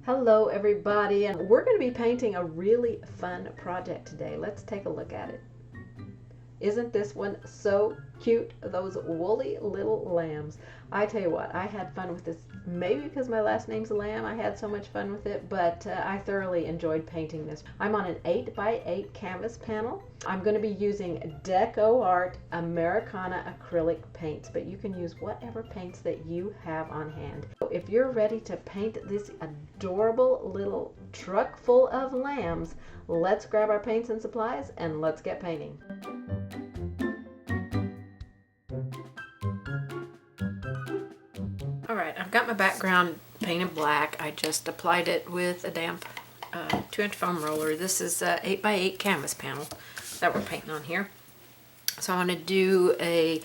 Hello everybody, and we're going to be painting a really fun project today. Let's take a look at it. Isn't this one so cute? Those woolly little lambs. I tell you what, I had fun with this. Maybe because my last name's Lamb, I had so much fun with it, but I thoroughly enjoyed painting this. I'm on an 8x8 canvas panel. I'm going to be using Deco Art Americana acrylic paints, but you can use whatever paints that you have on hand. So if you're ready to paint this adorable little truck full of lambs, let's grab our paints and supplies and let's get painting. Alright, I've got my background painted black. I just applied it with a damp 2-inch foam roller. This is an 8x8 canvas panel that we're painting on here. So I want to do a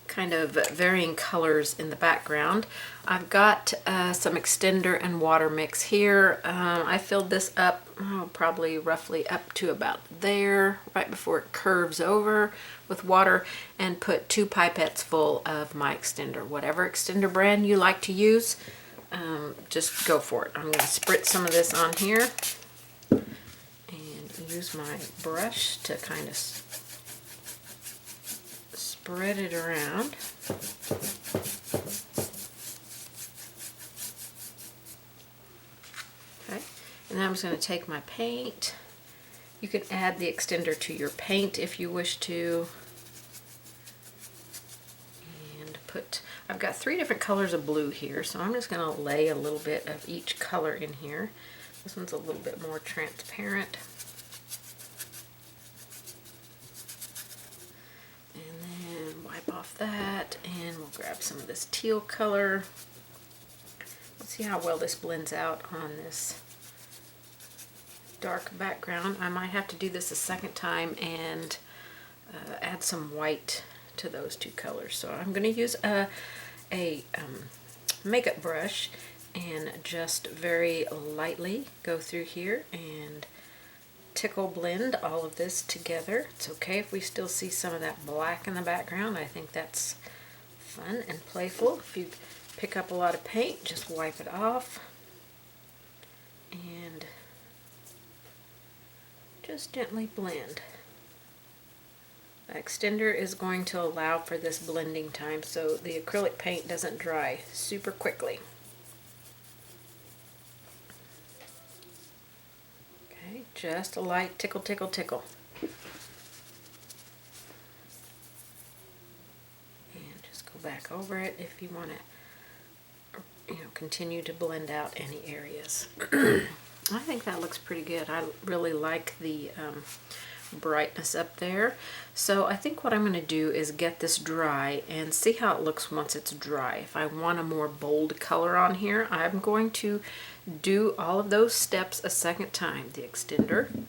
kind of varying colors in the background. I've got some extender and water mix here. I filled this up probably roughly up to about there, right before it curves over with water, and put 2 pipettes full of my extender. Whatever extender brand you like to use, just go for it. I'm going to spritz some of this on here and use my brush to kind of spread it around. Okay, and then I'm just going to take my paint. You can add the extender to your paint if you wish to. And I've got 3 different colors of blue here, so I'm just going to lay a little bit of each color in here. This one's a little bit more transparent. Off that, and we'll grab some of this teal color. Let's see how well this blends out on this dark background. I might have to do this a second time and add some white to those 2 colors. So I'm going to use a makeup brush and just very lightly go through here and tickle blend all of this together. It's okay if we still see some of that black in the background. I think that's fun and playful. If you pick up a lot of paint, just wipe it off and just gently blend. The extender is going to allow for this blending time so the acrylic paint doesn't dry super quickly. Just a light tickle, tickle, tickle. And just go back over it if you want to, continue to blend out any areas. I think that looks pretty good. I really like the brightness up there. So I think what I'm going to do is get this dry and see how it looks once it's dry. If I want a more bold color on here, I'm going to do all of those steps a second time. The extender,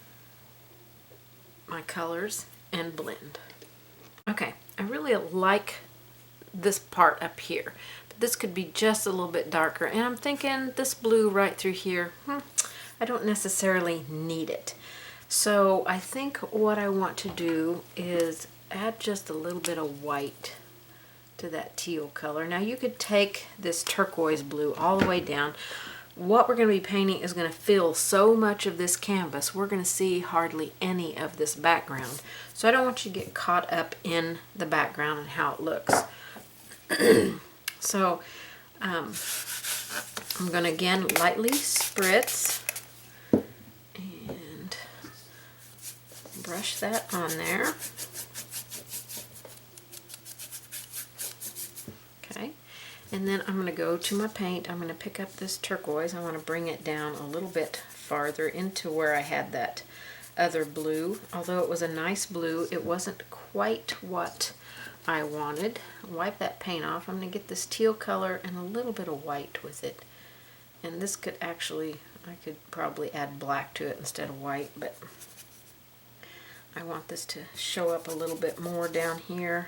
my colors, and blend. Okay, I really like this part up here, but this could be just a little bit darker, and I'm thinking this blue right through here, I don't necessarily need it. So I think what I want to do is add just a little bit of white to that teal color. Now you could take this turquoise blue all the way down. What we're going to be painting is going to fill so much of this canvas, we're going to see hardly any of this background. So I don't want you to get caught up in the background and how it looks. So I'm going to again lightly spritz and brush that on there. Okay. And then I'm going to go to my paint. I'm going to pick up this turquoise. I want to bring it down a little bit farther into where I had that other blue. Although it was a nice blue, it wasn't quite what I wanted. Wipe that paint off. I'm going to get this teal color and a little bit of white with it. And this could actually, I could probably add black to it instead of white, but I want this to show up a little bit more down here.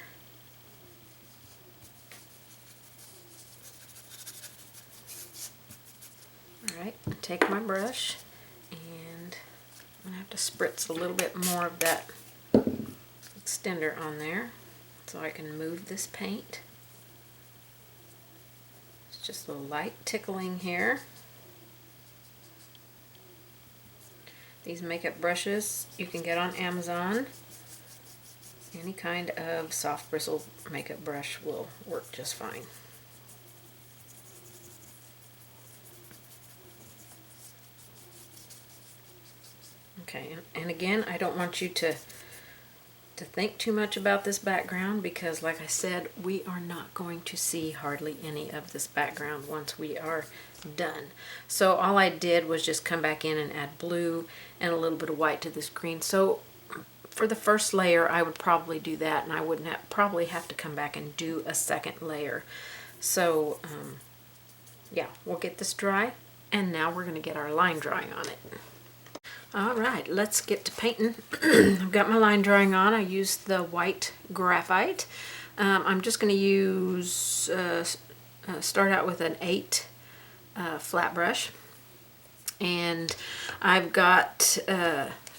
Alright, take my brush and I'm going to have to spritz a little bit more of that extender on there so I can move this paint. It's just a light tickling here. These makeup brushes you can get on Amazon. Any kind of soft bristle makeup brush will work just fine. Okay, and again, I don't want you to think too much about this background because, like I said, we are not going to see hardly any of this background once we are done. So all I did was just come back in and add blue and a little bit of white to this green. So for the first layer, I would probably do that, and I wouldn't probably have to come back and do a second layer. So yeah, we'll get this dry, and now we're going to get our line drawing on it. Alright, let's get to painting. I've got my line drawing on. I used the white graphite. I'm just going to use, start out with an 8 flat brush. And I've got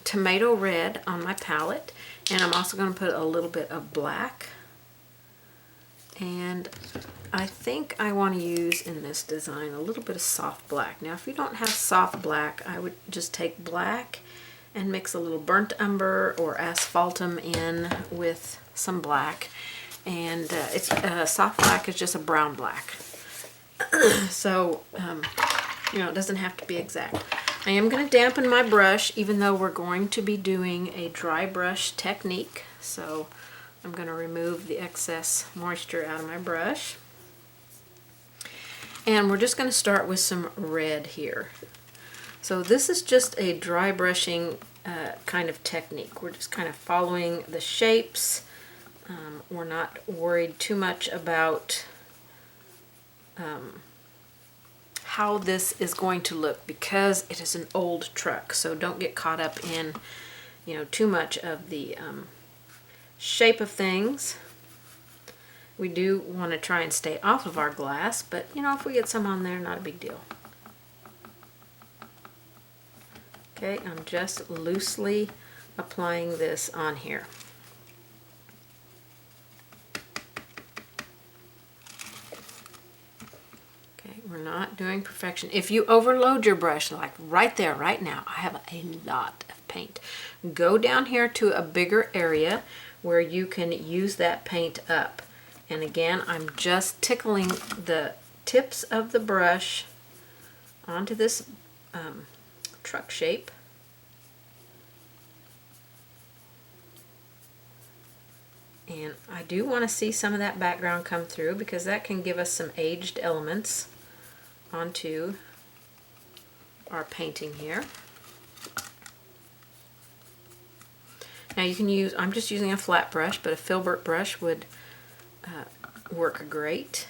tomato red on my palette. And I'm also going to put a little bit of black. And I think I want to use in this design a little bit of soft black. Now if you don't have soft black, I would just take black and mix a little burnt umber or asphaltum in with some black. And it's soft black is just a brown black. So, you know, it doesn't have to be exact. I am going to dampen my brush even though we're going to be doing a dry brush technique. So I'm going to remove the excess moisture out of my brush. And we're just going to start with some red here. So this is just a dry brushing kind of technique. We're just kind of following the shapes. We're not worried too much about how this is going to look because it is an old truck. So don't get caught up in, you know, too much of the shape of things. We do want to try and stay off of our glass, but you know, if we get some on there, not a big deal. Okay, I'm just loosely applying this on here. Okay, we're not doing perfection. If you overload your brush, like right there, right now, I have a lot of paint. Go down here to a bigger area where you can use that paint up. And again, I'm just tickling the tips of the brush onto this truck shape. And I do want to see some of that background come through because that can give us some aged elements onto our painting here. Now you can use, I'm just using a flat brush, but a filbert brush would work great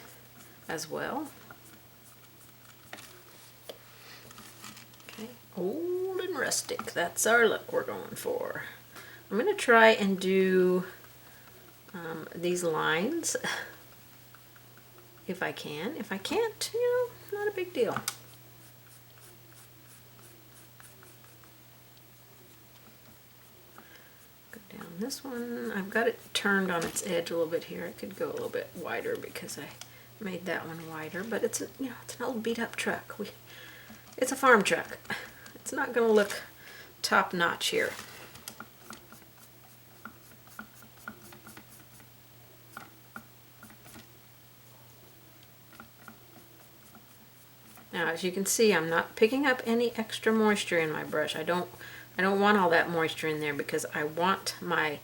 as well. Okay, old and rustic, that's our look we're going for. I'm going to try and do these lines if I can. If I can't, you know, not a big deal. Go down this one. I've got it turned on its edge a little bit here. I could go a little bit wider because I made that one wider, but it's a, you know, it's an old beat up truck. It's a farm truck. It's not going to look top notch here. Now, as you can see, I'm not picking up any extra moisture in my brush. I don't want all that moisture in there because I want my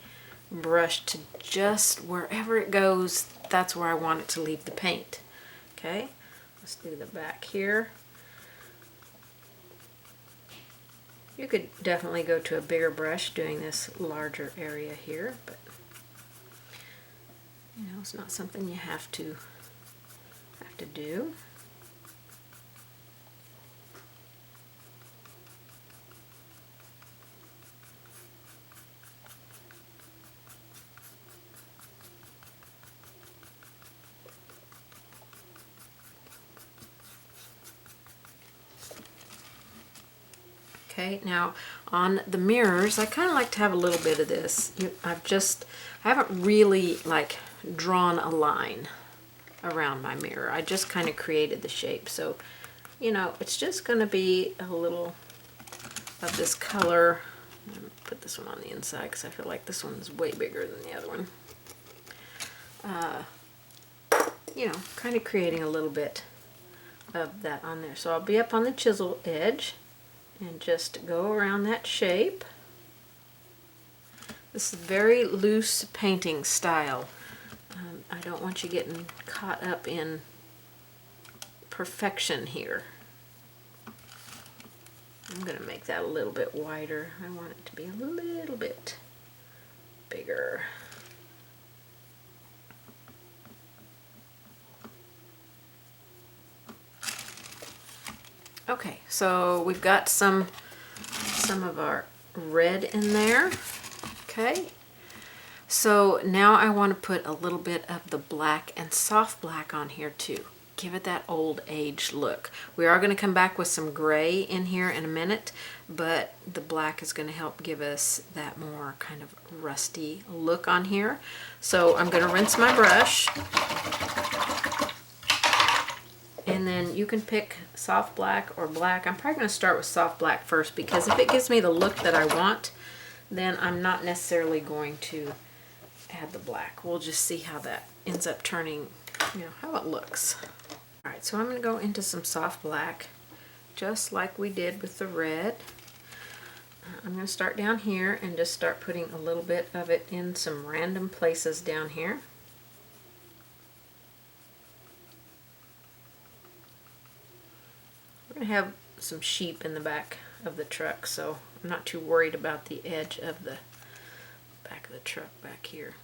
brush to just, wherever it goes, that's where I want it to leave the paint. Okay, let's do the back here. You could definitely go to a bigger brush doing this larger area here, but you know, it's not something you have to do. Okay, now on the mirrors, I kind of like to have a little bit of this. I haven't really like drawn a line around my mirror. I just kind of created the shape. So, you know, it's just going to be a little of this color. I'm going to put this one on the inside because I feel like this one is way bigger than the other one. You know, kind of creating a little bit of that on there. So I'll be up on the chisel edge and just go around that shape. This is very loose painting style. I don't want you getting caught up in perfection here. I'm going to make that a little bit wider. I want it to be a little bit bigger. Okay, so we've got some of our red in there. Okay, so now I want to put a little bit of the black and soft black on here too. Give it that old age look. We are going to come back with some gray in here in a minute, but the black is going to help give us that more kind of rusty look on here. So I'm going to rinse my brush. And then you can pick soft black or black. I'm probably going to start with soft black first because if it gives me the look that I want, then I'm not necessarily going to add the black. We'll just see how that ends up turning, you know, how it looks. All right, so I'm going to go into some soft black just like we did with the red. I'm going to start down here and just start putting a little bit of it in some random places down here. We're going to have some sheep in the back of the truck, so I'm not too worried about the edge of the back of the truck back here.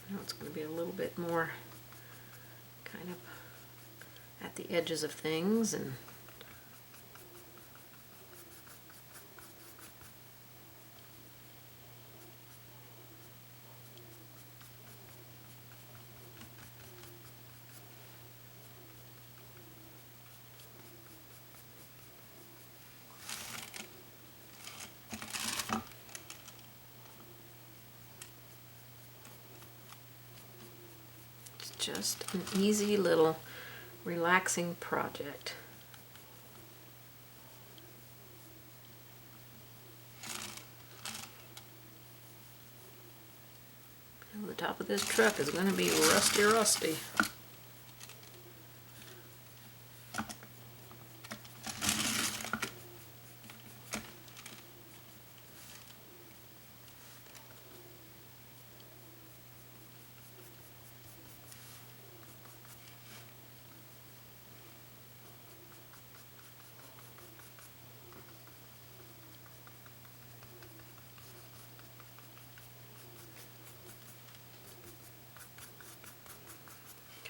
Now it's going to be a little bit more kind of at the edges of things, and just an easy little relaxing project. And the top of this truck is going to be rusty.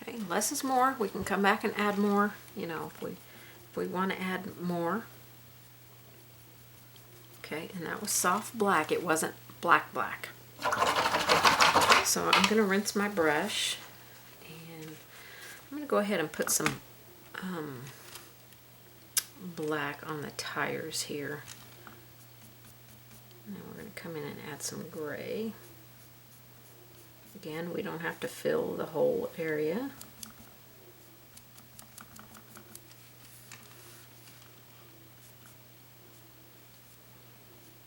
Okay, less is more. We can come back and add more, you know, if we want to add more. Okay, and that was soft black. It wasn't black. So I'm going to rinse my brush, and I'm going to go ahead and put some black on the tires here. And then we're going to come in and add some gray. Again, we don't have to fill the whole area.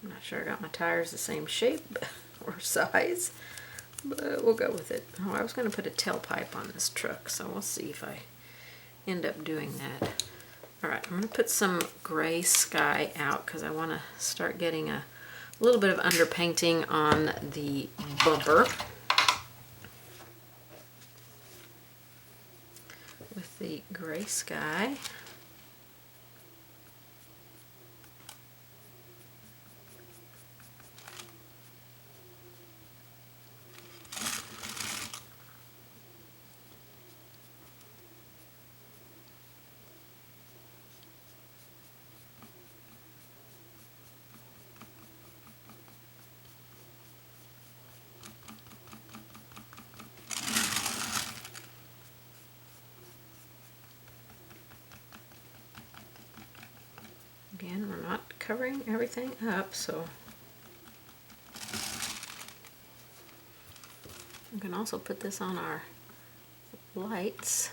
I'm not sure I got my tires the same shape or size, but we'll go with it. Oh, I was going to put a tailpipe on this truck, so we'll see if I end up doing that. Alright, I'm going to put some gray sky out because I want to start getting a little bit of underpainting on the bumper with the gray sky. Again, we're not covering everything up, so we can also put this on our lights.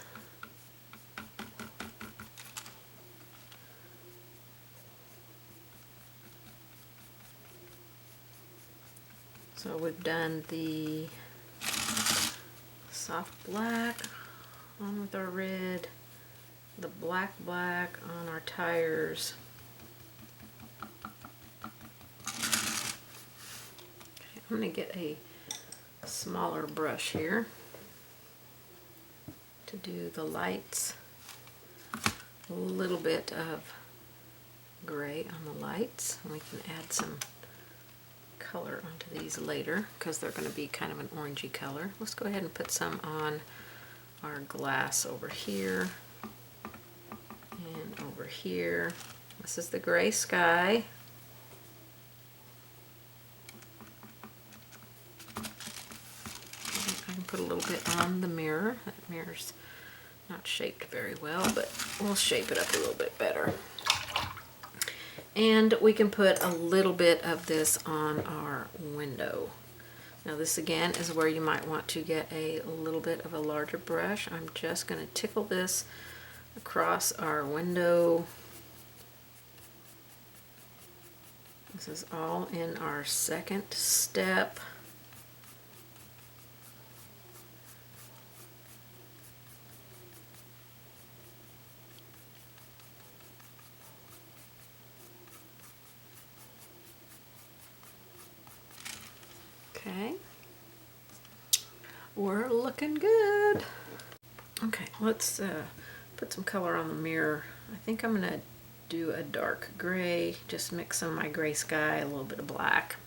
So we've done the soft black on with our red, the black on our tires. Okay, I'm going to get a smaller brush here to do the lights. A little bit of gray on the lights, and we can add some color onto these later because they're going to be kind of an orangey color. Let's go ahead and put some on our glass over here and over here. This is the gray sky. I can put a little bit on the mirror. That mirror's not shaped very well, but we'll shape it up a little bit better. And we can put a little bit of this on our window. Now this again is where you might want to get a little bit of a larger brush. I'm just going to tickle this across our window. This is all in our second step. Okay, we're looking good. Okay, let's put some color on the mirror. I think I'm gonna do a dark gray, just mix some of my gray sky, a little bit of black.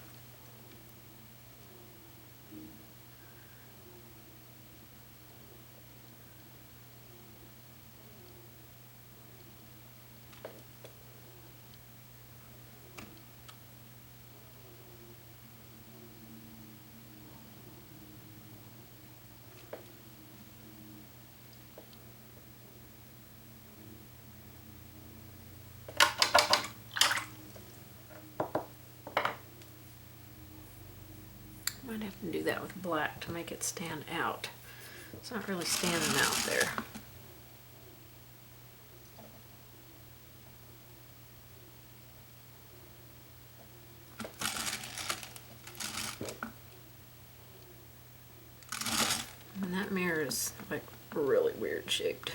Might have to do that with black to make it stand out. It's not really standing out there. And that mirror is like really weird shaped.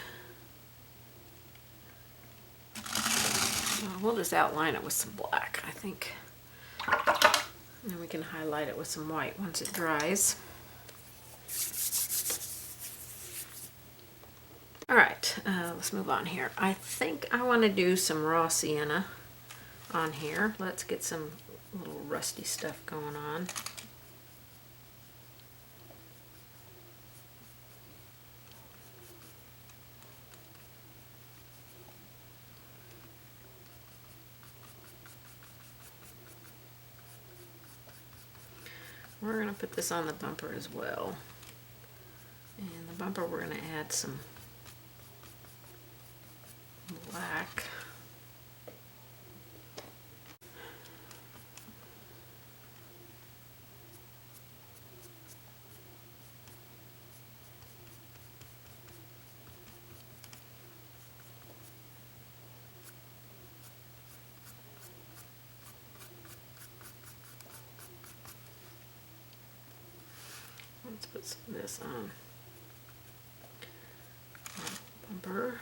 We'll just outline it with some black, I think. And then we can highlight it with some white once it dries. All right, let's move on here. I think I want to do some raw sienna on here. Let's get some little rusty stuff going on. We're going to put this on the bumper as well. And the bumper we're going to add some black. Let's put some of this on our bumper.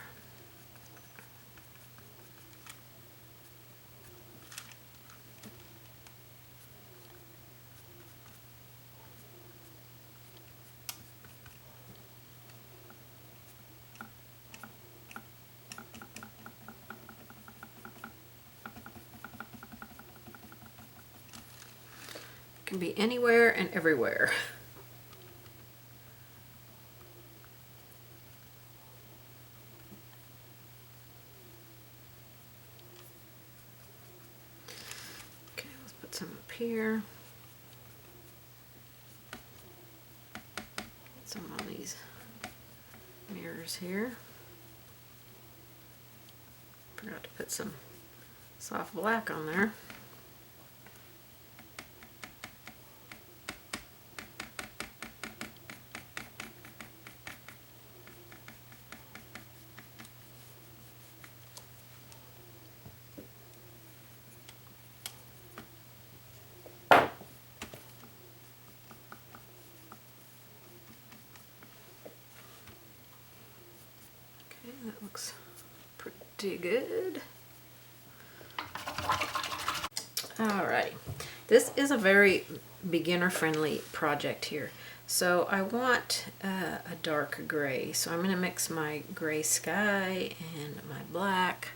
It can be anywhere and everywhere. Some up here, some on these mirrors here. Forgot to put some soft black on there. That looks pretty good. Alrighty, this is a very beginner-friendly project here. So I want a dark gray. So I'm going to mix my gray sky and my black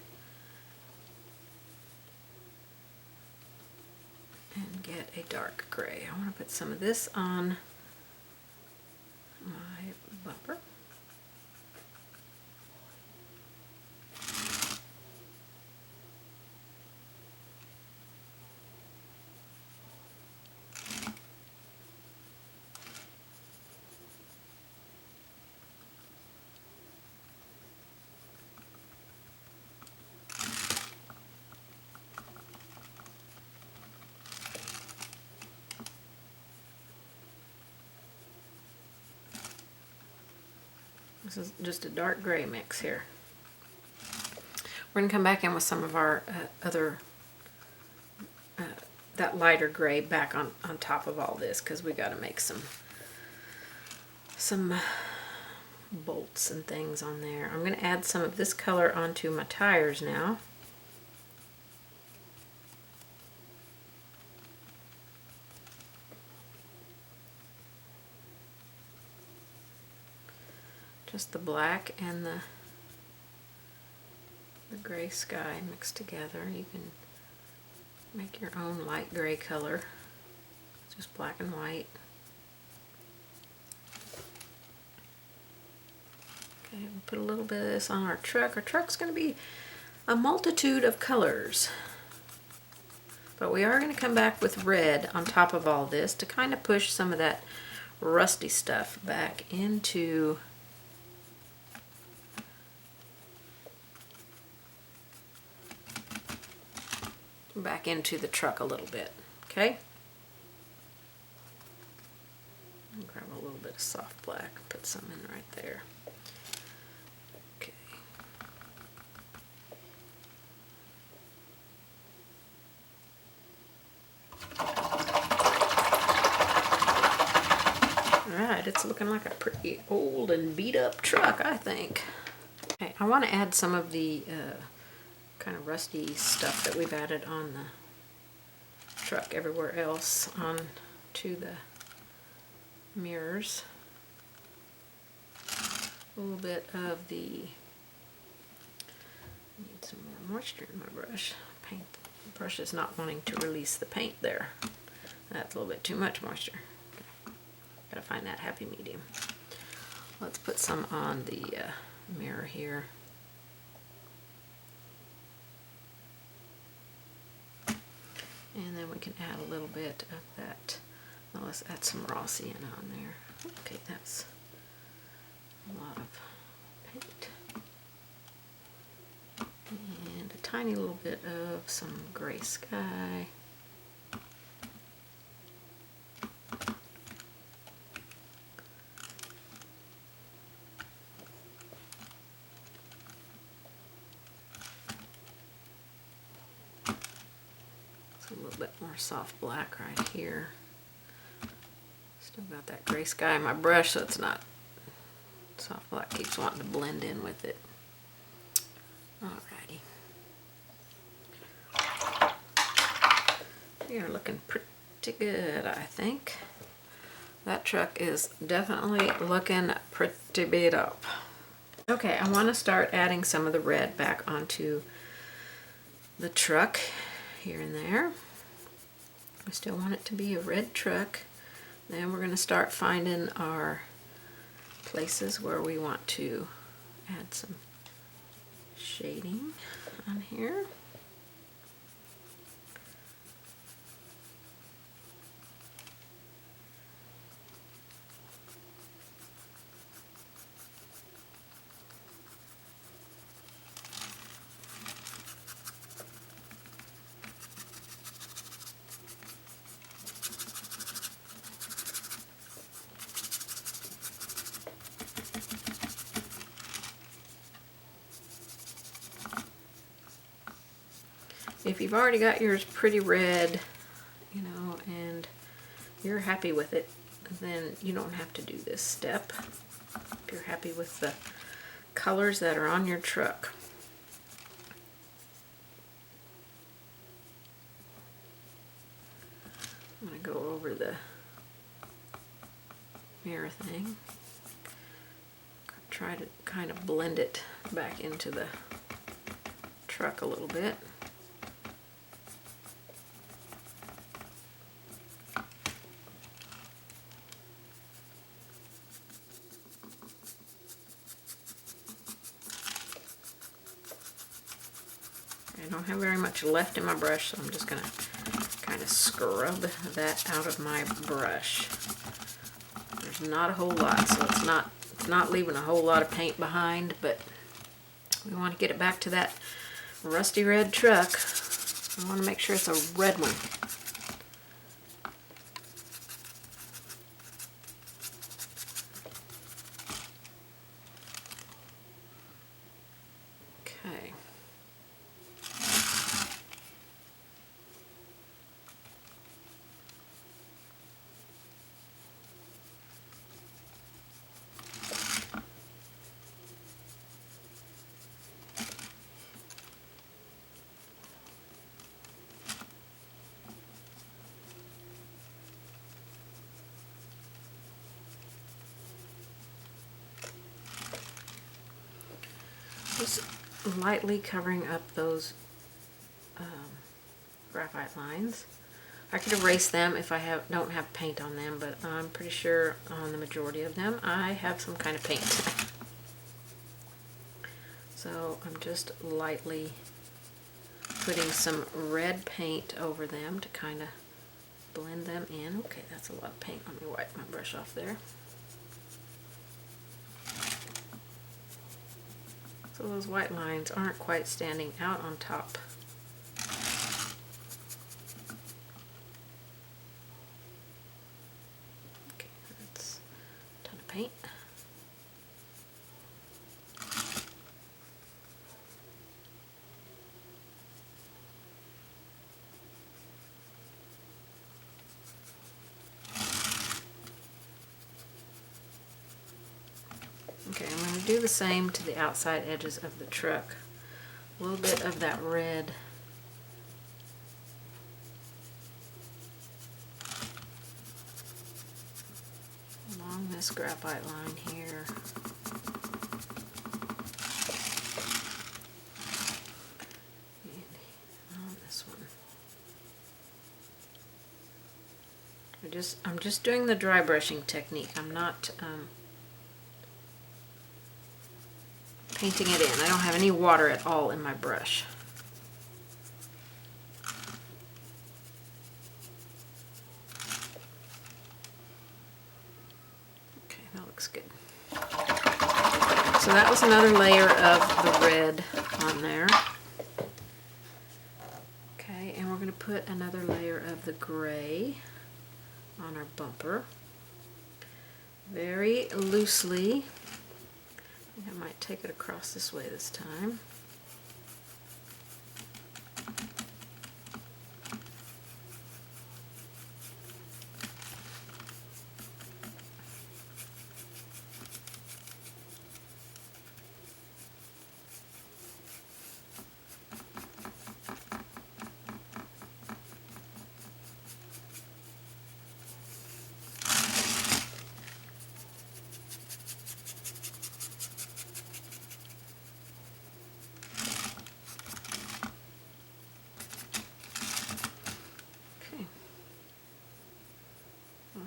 and get a dark gray. I want to put some of this on my bumper. This is just a dark gray mix here. We're going to come back in with some of our that lighter gray back on top of all this, because we got to make some bolts and things on there. I'm going to add some of this color onto my tires now. Just the black and the gray sky mixed together. You can make your own light gray color. Just black and white. Okay, we'll put a little bit of this on our truck. Our truck's going to be a multitude of colors. But we are going to come back with red on top of all this to kind of push some of that rusty stuff back into the truck a little bit. Okay? I'll grab a little bit of soft black, put some in right there. Okay. Alright, it's looking like a pretty old and beat up truck, I think. Okay, I want to add some of the kind of rusty stuff that we've added on the truck everywhere else onto the mirrors. A little bit of the, need some more moisture in my brush. The brush is not wanting to release the paint there. That's a little bit too much moisture. Okay. Gotta find that happy medium. Let's put some on the mirror here. And then we can add a little bit of that. Well, let's add some raw sienna on there. Okay, that's a lot of paint. And a tiny little bit of some gray sky. More soft black right here. Still got that gray sky in my brush, so it's not soft black, keeps wanting to blend in with it. Alrighty. You're looking pretty good, I think. That truck is definitely looking pretty beat up. Okay, I want to start adding some of the red back onto the truck here and there. We still want it to be a red truck. Then we're going to start finding our places where we want to add some shading on here. if you've already got yours pretty red, you know, and you're happy with it, then you don't have to do this step. If you're happy with the colors that are on your truck. I'm going to go over the mirror thing. Try to kind of blend it back into the truck a little bit. I don't have very much left in my brush, so I'm just going to kind of scrub that out of my brush. There's not a whole lot, so it's not leaving a whole lot of paint behind, but we want to get it back to that rusty red truck. I want to make sure it's a red one. Okay. Just lightly covering up those graphite lines. I could erase them if I don't have paint on them, but I'm pretty sure on the majority of them I have some kind of paint. So I'm just lightly putting some red paint over them to kind of blend them in. Okay, that's a lot of paint. Let me wipe my brush off there. So those white lines aren't quite standing out on top. Okay, that's a ton of paint. Okay, I'm going to do the same to the outside edges of the truck. A little bit of that red along this graphite line here. And on this one. I'm just doing the dry brushing technique. I'm not painting it in. I don't have any water at all in my brush. Okay, that looks good. So that was another layer of the red on there. Okay, and we're going to put another layer of the gray on our bumper. Very loosely. I might take it across this way this time.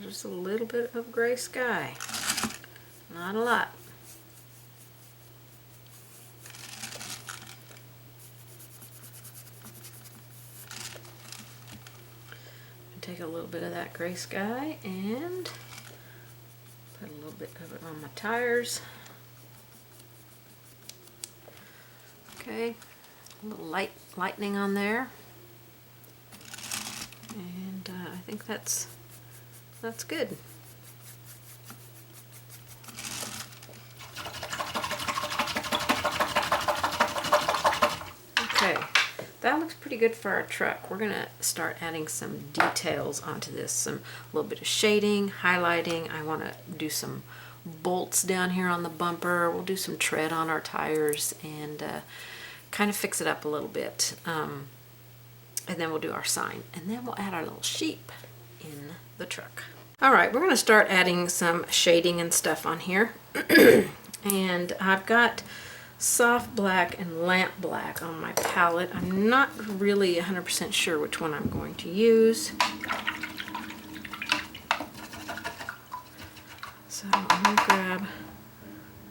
Just a little bit of gray sky, not a lot. Take a little bit of that gray sky and put a little bit of it on my tires. Okay, a little lightning on there, and I think that's good. Okay, that looks pretty good for our truck. We're gonna start adding some details onto this, a little bit of shading, highlighting. I wanna do some bolts down here on the bumper. We'll do some tread on our tires and kind of fix it up a little bit. And then we'll do our sign, and then we'll add our little sheep in the truck. All right, we're going to start adding some shading and stuff on here. And I've got soft black and lamp black on my palette. I'm not really 100% sure which one I'm going to use. So I'm going to grab,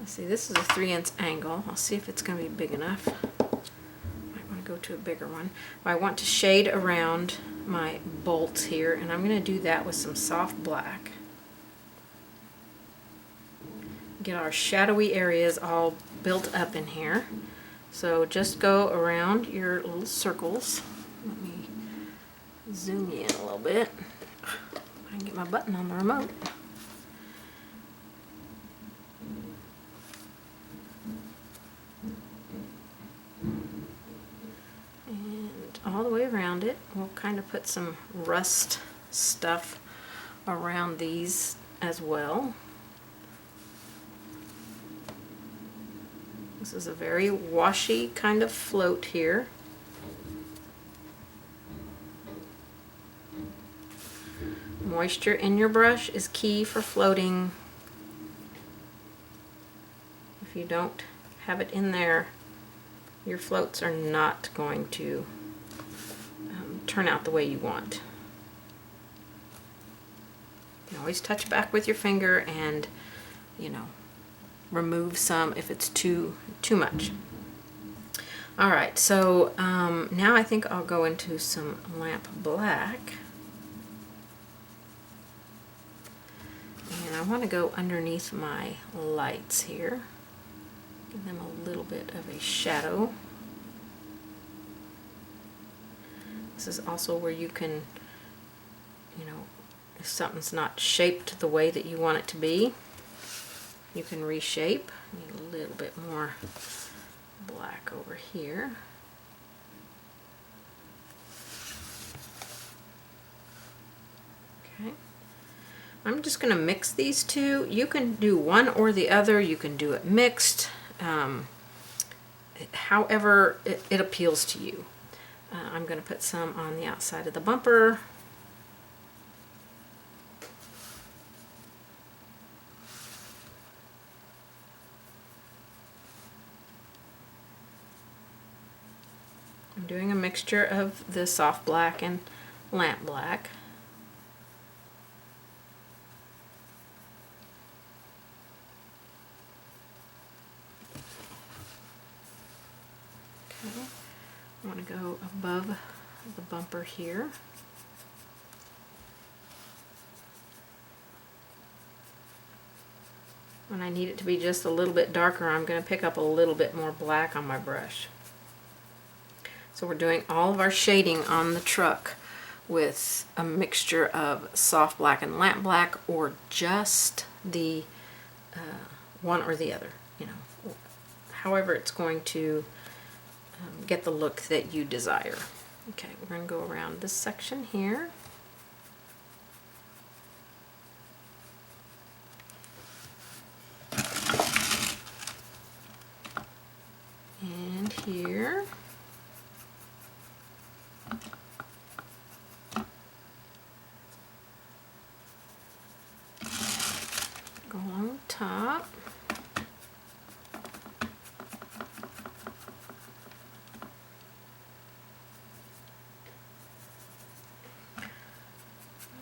let's see, this is a 3" angle. I'll see if it's going to be big enough. Go to a bigger one. I want to shade around my bolts here, and I'm going to do that with some soft black. Get our shadowy areas all built up in here. So just go around your little circles. Let me zoom you in a little bit. I can get my button on the remote. All the way around it. We'll kind of put some rust stuff around these as well. This is a very washy kind of float here. Moisture in your brush is key for floating. If you don't have it in there, your floats are not going to turn out the way you want. You can always touch back with your finger and, remove some if it's too much. All right, so now I think I'll go into some lamp black. And I want to go underneath my lights here. Give them a little bit of a shadow. This is also where you can, if something's not shaped the way that you want it to be, you can reshape. Need a little bit more black over here. Okay. I'm just going to mix these two. You can do one or the other. You can do it mixed. However it appeals to you. I'm going to put some on the outside of the bumper. I'm doing a mixture of the soft black and lamp black. Okay. I want to go above the bumper here. When I need it to be just a little bit darker, I'm going to pick up a little bit more black on my brush. So we're doing all of our shading on the truck with a mixture of soft black and lamp black, or just the one or the other, however it's going to get the look that you desire. Okay, we're going to go around this section here. And here. Go along the top.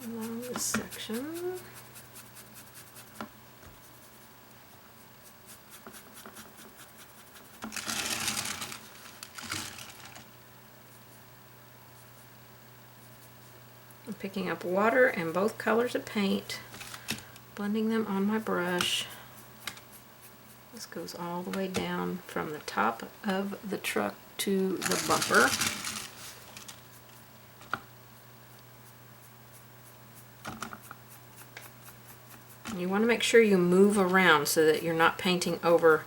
Along this section. I'm picking up water and both colors of paint, blending them on my brush. This goes all the way down from the top of the truck to the bumper. You want to make sure you move around so that you're not painting over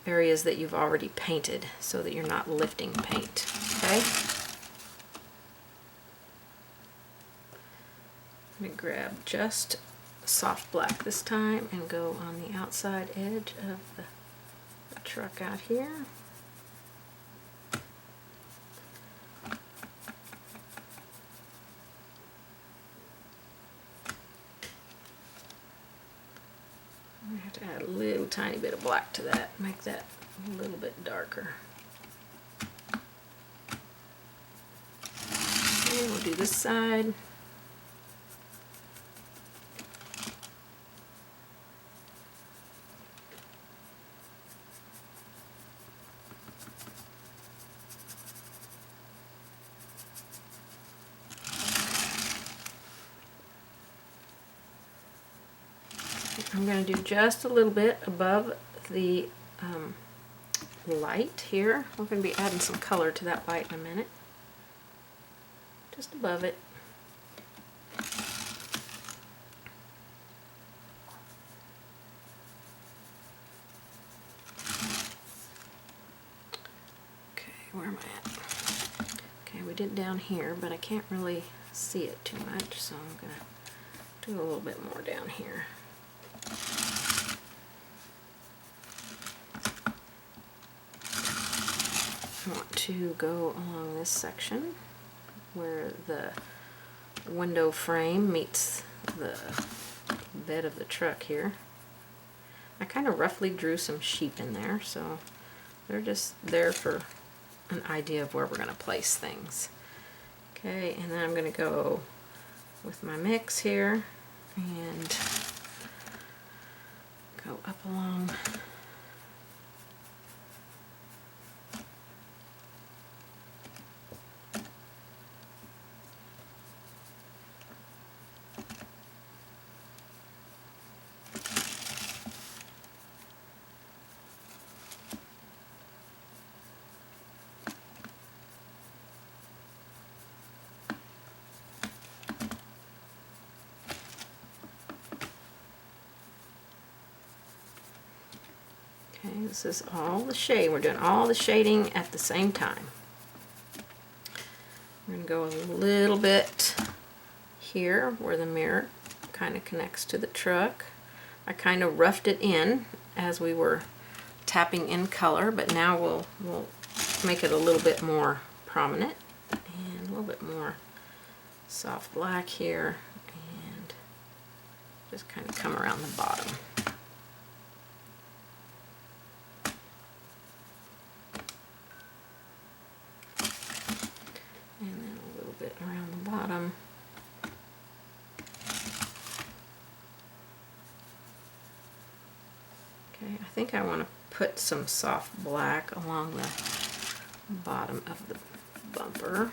areas that you've already painted, so that you're not lifting paint. Okay? I'm going to grab just soft black this time and go on the outside edge of the truck out here. I have to add a little tiny bit of black to that, make that a little bit darker. And we'll do this side. I'm going to do just a little bit above the light here. We're going to be adding some color to that light in a minute. Just above it. Okay, where am I at? Okay, we did down here, but I can't really see it too much, so I'm going to do a little bit more down here. I want to go along this section where the window frame meets the bed of the truck here. I kind of roughly drew some sheep in there, so they're just there for an idea of where we're going to place things. Okay, and then I'm going to go with my mix here and go up along Okay, this is all the shade. We're doing all the shading at the same time. We're going to go a little bit here where the mirror kind of connects to the truck. I kind of roughed it in as we were tapping in color, but now we'll make it a little bit more prominent and a little bit more soft black here and just kind of come around the bottom. Around the bottom. Okay, I think I want to put some soft black along the bottom of the bumper.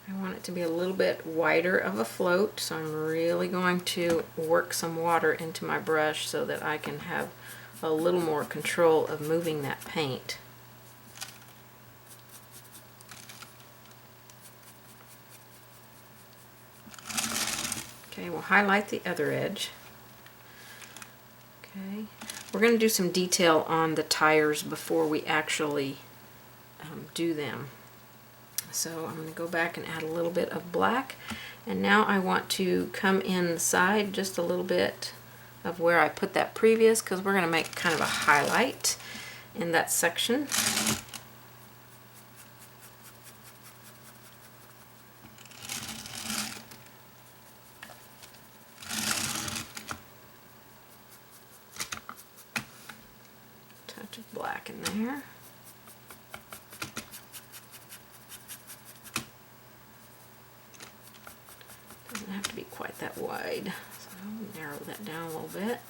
I want it to be a little bit wider of a float, so I'm really going to work some water into my brush so that I can have a little more control of moving that paint. Okay, we'll highlight the other edge. Okay, we're going to do some detail on the tires before we actually do them. So I'm going to go back and add a little bit of black, and now I want to come inside just a little bit of where I put that previous, because we're going to make kind of a highlight in that section. Touch of black in there. Doesn't have to be quite that wide. I'll narrow that down a little bit.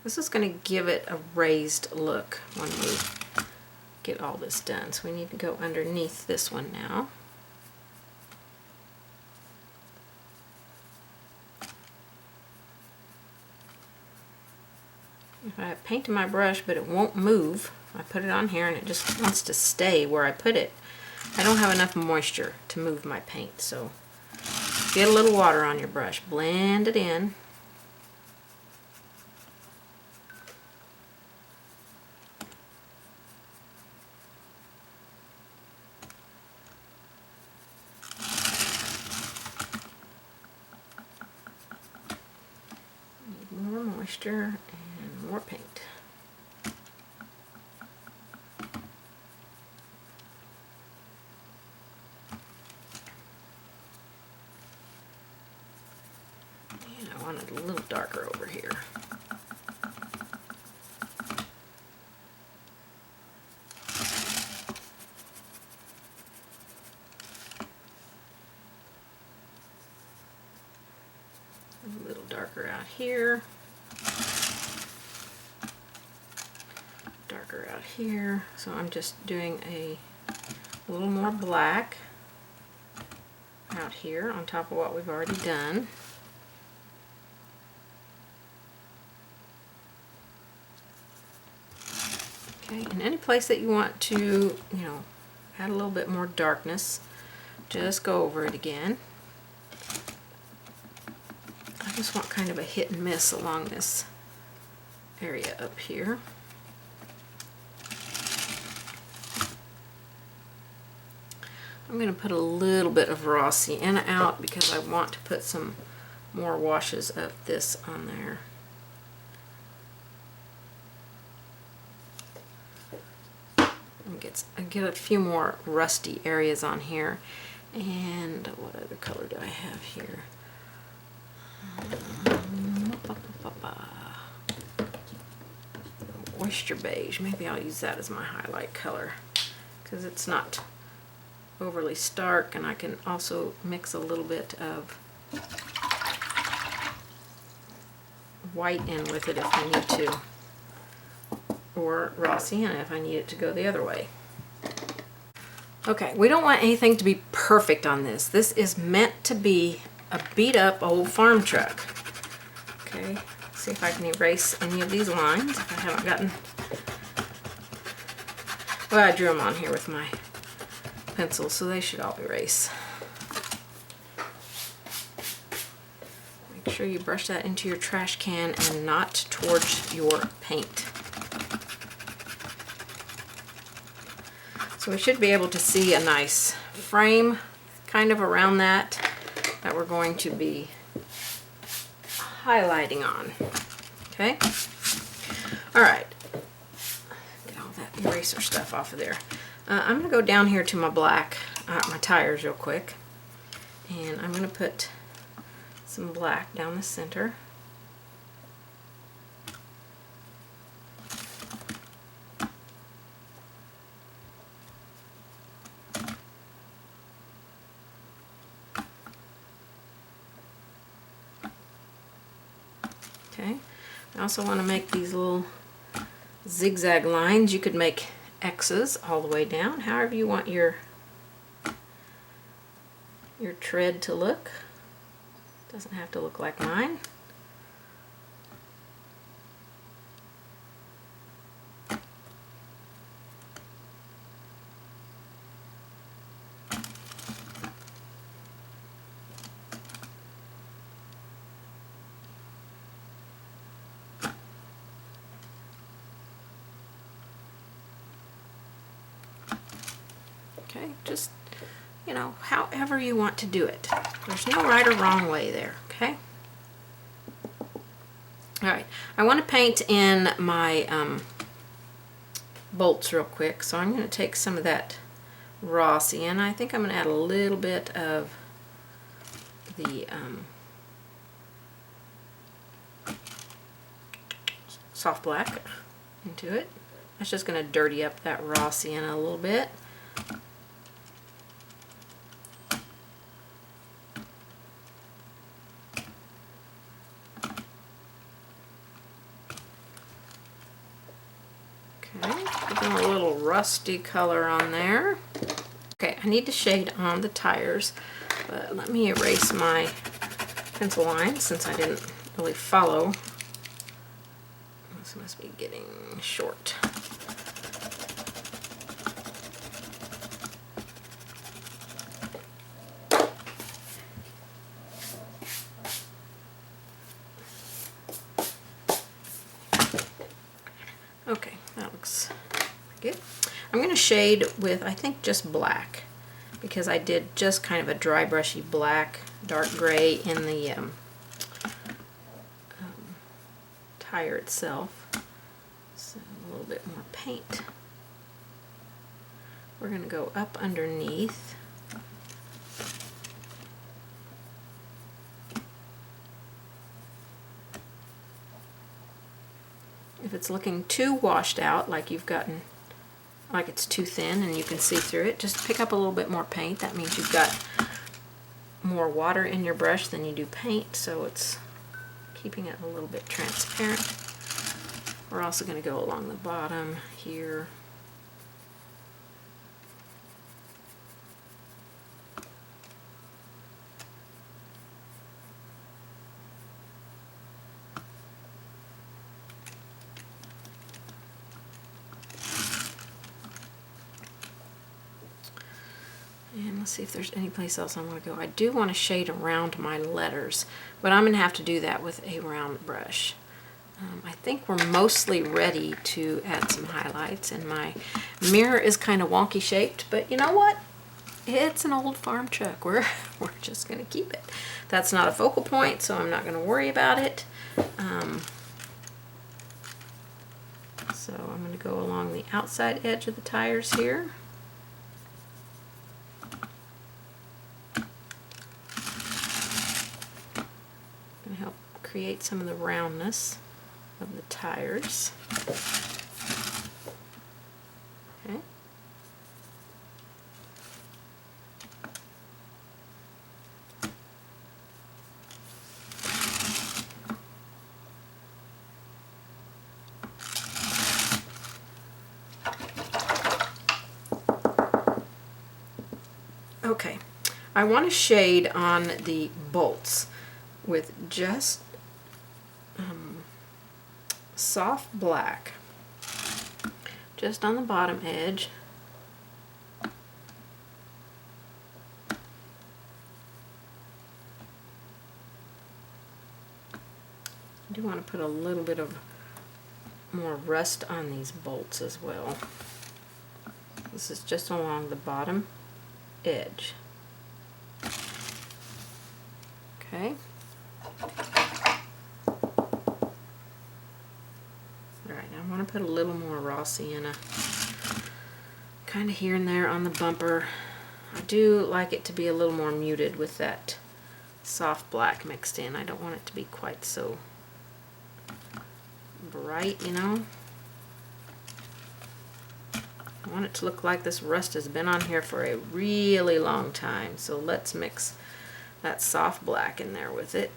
This is going to give it a raised look when we get all this done. So we need to go underneath this one now. If I paint in my brush but it won't move, I put it on here and it just wants to stay where I put it. I don't have enough moisture to move my paint, so get a little water on your brush, blend it in. moisture and more paint. And I want it a little darker over here. A little darker out here. Darker out here. So I'm just doing a little more black out here on top of what we've already done. Okay, and any place that you want to, add a little bit more darkness, just go over it again. I just want kind of a hit and miss along this area up here. I'm going to put a little bit of raw sienna out because I want to put some more washes of this on there. Get a few more rusty areas on here. And what other color do I have here? Oyster beige. Maybe I'll use that as my highlight color because it's not overly stark, and I can also mix a little bit of white in with it if I need to, or raw sienna if I need it to go the other way. Okay, we don't want anything to be perfect on this. This is meant to be a beat up old farm truck. Okay, see if I can erase any of these lines if I haven't gotten, well, I drew them on here with my pencil, so they should all erase. Make sure you brush that into your trash can and not towards your paint. So we should be able to see a nice frame kind of around that we're going to be highlighting on. Okay? Alright. Get all that eraser stuff off of there. I'm going to go down here to my black, my tires real quick, and I'm going to put some black down the center. Okay, I also want to make these little zigzag lines. You could make X's all the way down, however you want your tread to look. Doesn't have to look like mine. Okay, just, however you want to do it. There's no right or wrong way there, okay? Alright, I want to paint in my bolts real quick, so I'm going to take some of that raw sienna. I think I'm going to add a little bit of the soft black into it. That's just going to dirty up that raw sienna a little bit. A little rusty color on there. Okay, I need to shade on the tires, but let me erase my pencil line since I didn't really follow. This must be getting short. Okay, that looks good. I'm going to shade with, I think, just black, because I did just kind of a dry brushy black, dark gray in the tire itself. So a little bit more paint. We're going to go up underneath. If it's looking too washed out, like you've gotten, like it's too thin and you can see through it, just pick up a little bit more paint. That means you've got more water in your brush than you do paint, so it's keeping it a little bit transparent. We're also going to go along the bottom here. And let's see if there's any place else I want to go. I do want to shade around my letters, but I'm going to have to do that with a round brush. I think we're mostly ready to add some highlights, and my mirror is kind of wonky shaped, but you know what? It's an old farm truck. We're just going to keep it. That's not a focal point, so I'm not going to worry about it. So I'm going to go along the outside edge of the tires here. Help create some of the roundness of the tires. Okay. Okay. I want to shade on the bolts with just soft black, just on the bottom edge. I do want to put a little bit of more rust on these bolts as well. This is just along the bottom edge. Okay. Alright, now I want to put a little more raw sienna kind of here and there on the bumper. I do like it to be a little more muted with that soft black mixed in. I don't want it to be quite so bright, you know. I want it to look like this rust has been on here for a really long time. So let's mix that soft black in there with it.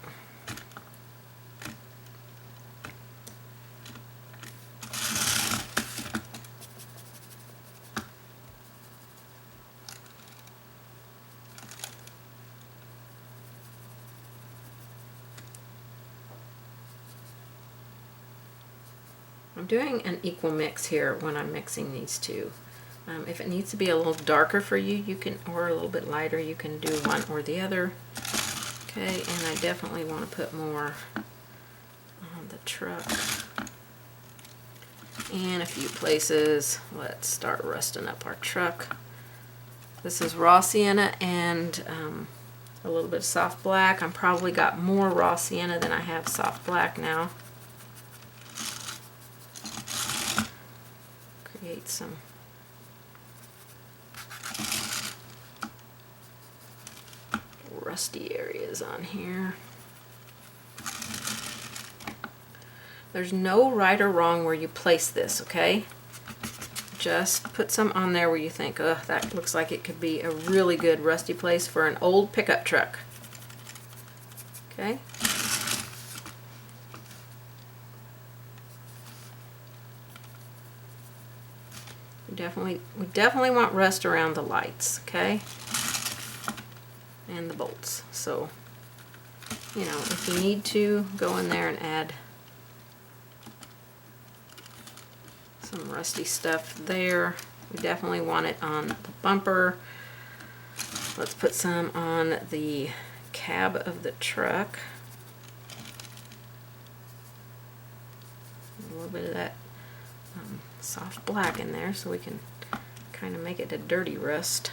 I'm doing an equal mix here when I'm mixing these two. If it needs to be a little darker for you, you can, or a little bit lighter, you can do one or the other. Okay, and I definitely want to put more on the truck. And a few places. Let's start rusting up our truck. This is raw sienna and a little bit of soft black. I'm probably got more raw sienna than I have soft black now. Create some rusty areas on here. There's no right or wrong where you place this, okay? Just put some on there where you think, oh, that looks like it could be a really good rusty place for an old pickup truck. Okay? We definitely want rust around the lights, okay? And the bolts. So, you know, if you need to, go in there and add some rusty stuff there. We definitely want it on the bumper. Let's put some on the cab of the truck. A little bit of that soft black in there so we can kind of make it a dirty rust.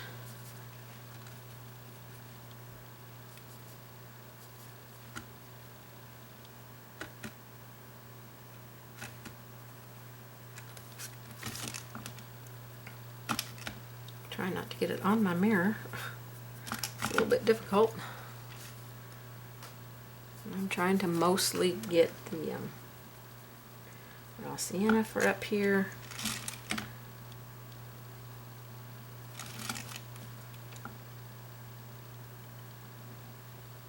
Try not to get it on my mirror. It's a little bit difficult. I'm trying to mostly get the raw sienna for up here.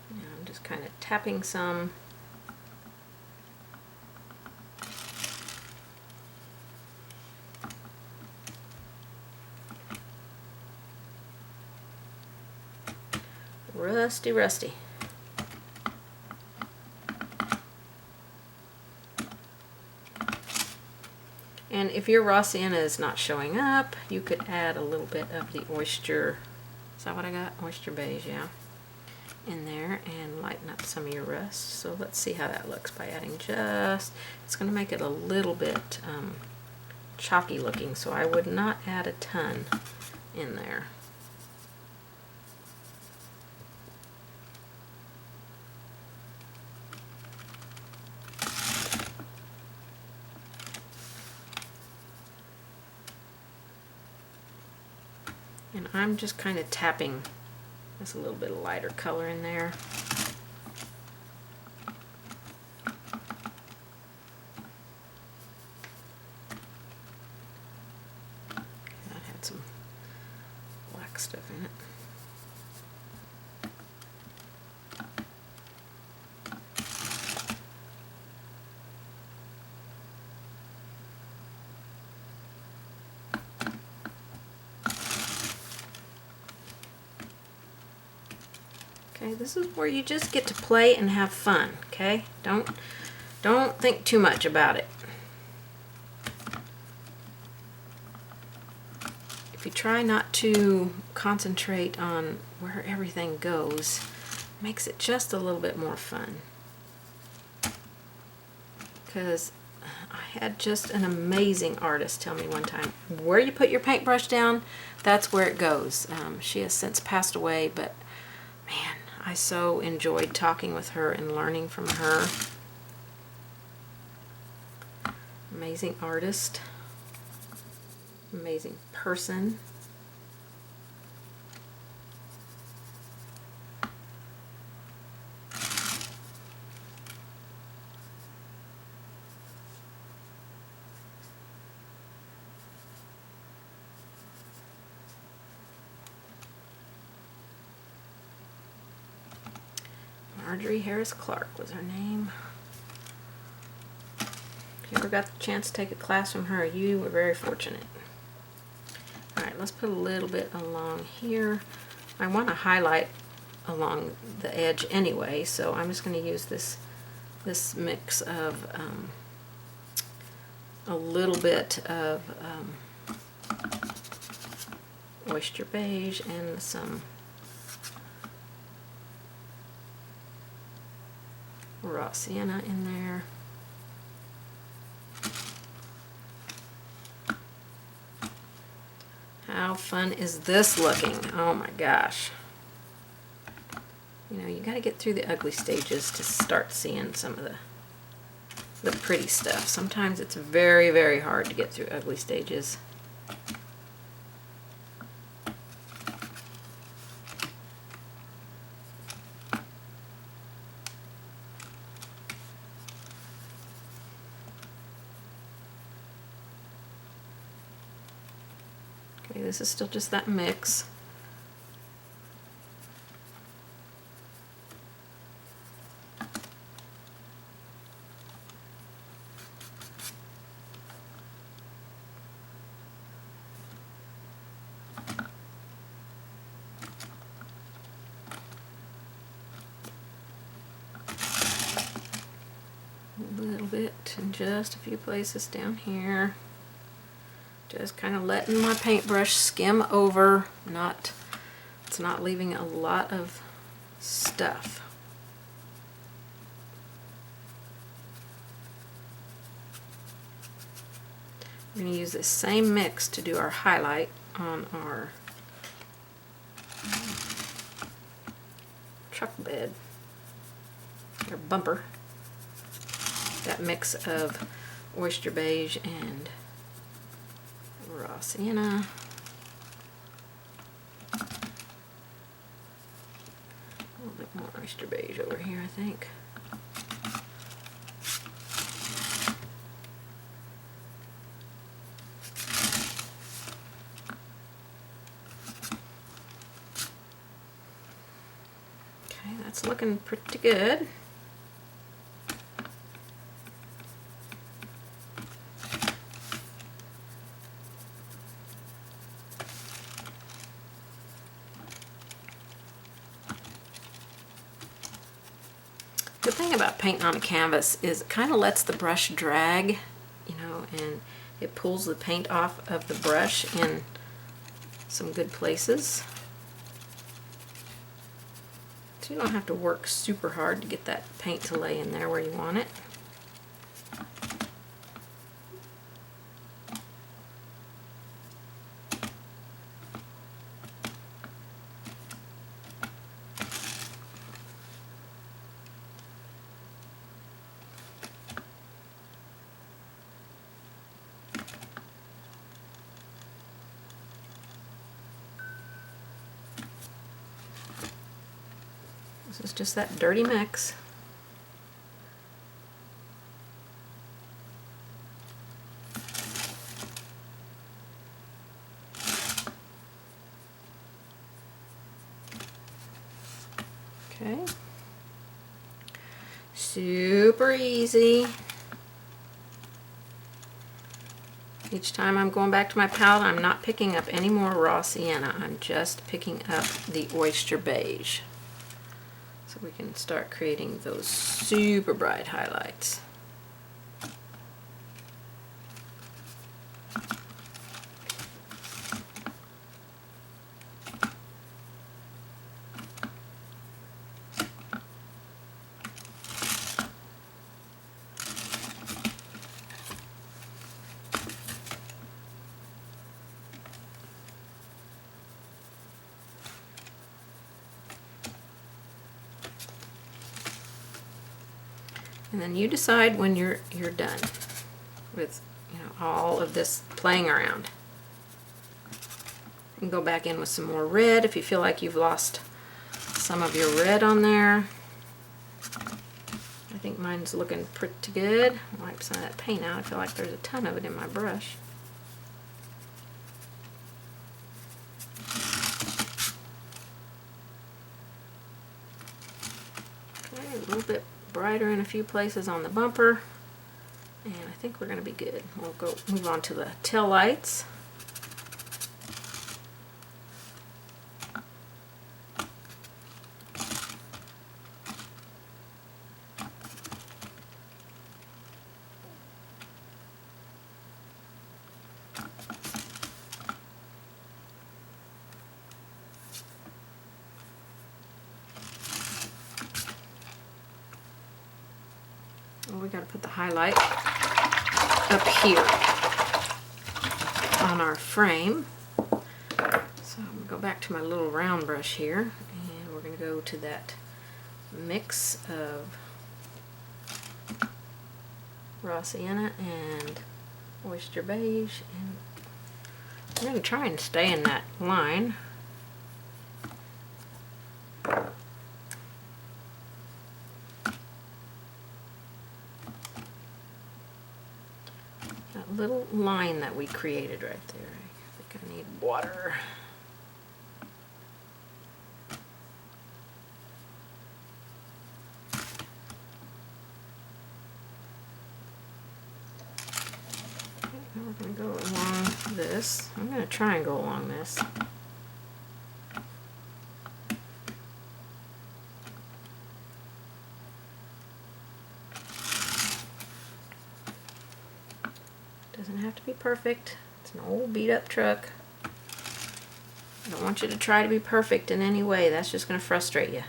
Now I'm just kind of tapping some. Rusty, rusty. And if your raw sienna is not showing up, you could add a little bit of the oyster, is that what I got? Oyster beige, yeah, in there and lighten up some of your rust. So let's see how that looks by adding just, it's going to make it a little bit chalky looking, so I would not add a ton in there. And I'm just kind of tapping just a little bit of lighter color in there. That had some black stuff in it. Okay, this is where you just get to play and have fun, okay? Don't think too much about it. If you try not to concentrate on where everything goes, it makes it just a little bit more fun. Because I had just an amazing artist tell me one time, where you put your paintbrush down, that's where it goes. She has since passed away, but man, I so enjoyed talking with her and learning from her. Amazing artist, amazing person. Marjorie Harris Clark was her name. If you ever got the chance to take a class from her, you were very fortunate. Alright, let's put a little bit along here. I want to highlight along the edge anyway, so I'm just going to use this mix of a little bit of oyster beige and some raw sienna in there. How fun is this looking? Oh my gosh. You know, you got to get through the ugly stages to start seeing some of the pretty stuff. Sometimes it's very, very hard to get through ugly stages. Okay, this is still just that mix. A little bit in just a few places down here. Just kind of letting my paintbrush skim over, it's not leaving a lot of stuff. We're going to use this same mix to do our highlight on our truck bed, or bumper. That mix of oyster beige and raw sienna. More oyster beige over here, I think. Okay, that's looking pretty good. The thing about painting on a canvas is it kind of lets the brush drag, you know, and it pulls the paint off of the brush in some good places. So you don't have to work super hard to get that paint to lay in there where you want it. This is just that dirty mix. Okay. Super easy. Each time I'm going back to my palette, I'm not picking up any more raw sienna. I'm just picking up the oyster beige. So we can start creating those super bright highlights. And then you decide when you're done with, you know, all of this playing around. You can go back in with some more red if you feel like you've lost some of your red on there. I think mine's looking pretty good. Wipe some of that paint out. I feel like there's a ton of it in my brush. Okay, a little bit brighter in a few places on the bumper, and I think we're going to be good. We'll go move on to the tail lights. We got to put the highlight up here on our frame. So I'm going to go back to my little round brush here, and we're going to go to that mix of raw sienna and oyster beige, and I'm going to try and stay in that line. Little line that we created right there. I think I need water. Okay, now we're going to go along this. I'm going to try and go along this. Doesn't have to be perfect. It's an old beat up truck. I don't want you to try to be perfect in any way. That's just going to frustrate you.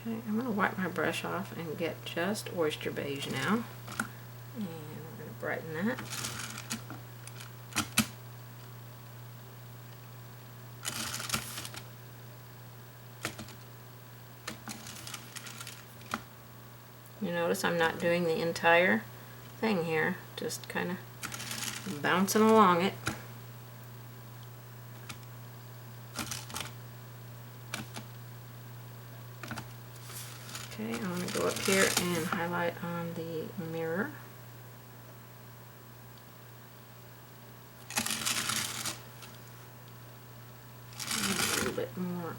Okay, I'm going to wipe my brush off and get just oyster beige now. And we're going to brighten that. You notice I'm not doing the entire thing here, just kind of bouncing along it. Okay, I'm going to go up here and highlight on the mirror. A little bit more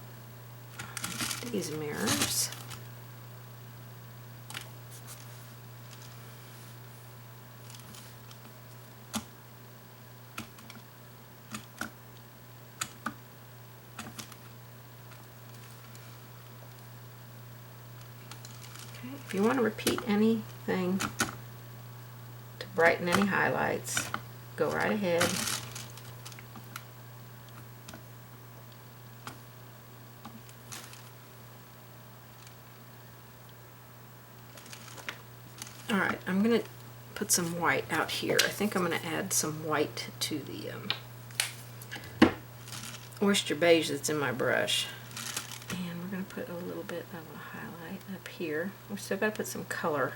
on these mirrors. If you want to repeat anything to brighten any highlights, go right ahead. Alright, I'm going to put some white out here. I think I'm going to add some white to the oyster beige that's in my brush. And we're going to put a little bit of a highlight up here. We've still got to put some color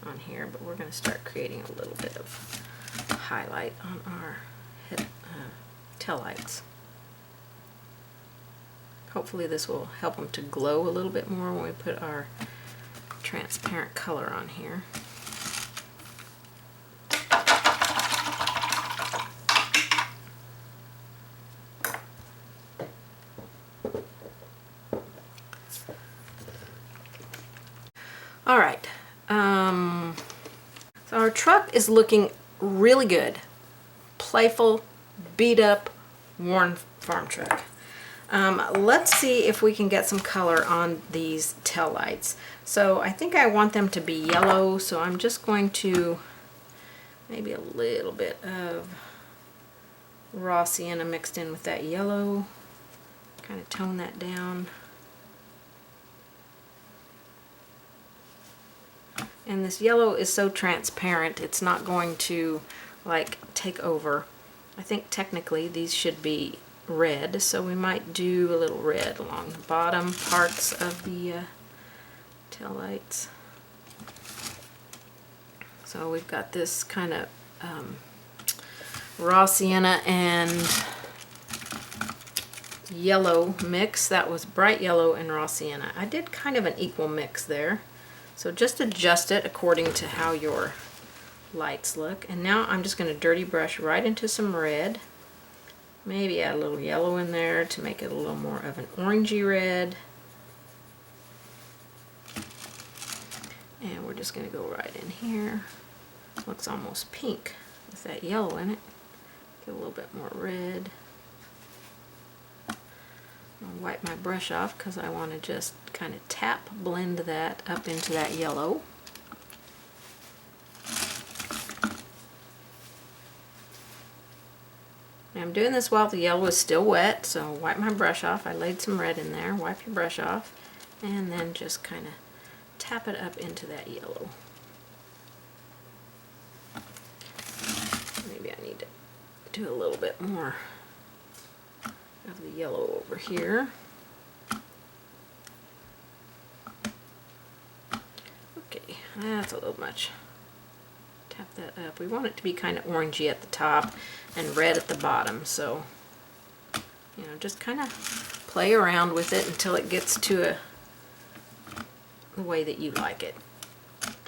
on here, but we're going to start creating a little bit of highlight on our tail lights. Hopefully this will help them to glow a little bit more when we put our transparent color on here. All right, so our truck is looking really good. Playful, beat up, worn farm truck. Let's see if we can get some color on these tail lights. So I think I want them to be yellow, so I'm just going to maybe a little bit of raw sienna mixed in with that yellow, kind of tone that down. And this yellow is so transparent, it's not going to like take over. I think technically these should be red, so we might do a little red along the bottom parts of the tail lights. So we've got this kind of raw sienna and yellow mix. That was bright yellow and raw sienna. I did kind of an equal mix there. So just adjust it according to how your lights look. And now I'm just going to dirty brush right into some red. Maybe add a little yellow in there to make it a little more of an orangey red. And we're just going to go right in here. Looks almost pink with that yellow in it. Get a little bit more red. I'll wipe my brush off because I want to just kind of tap blend that up into that yellow. Now I'm doing this while the yellow is still wet, so wipe my brush off. I laid some red in there. Wipe your brush off and then just kind of tap it up into that yellow. Maybe I need to do a little bit more of the yellow over here. Okay, that's a little much. Tap that up. We want it to be kind of orangey at the top and red at the bottom, so you know, just kind of play around with it until it gets to the way that you like it.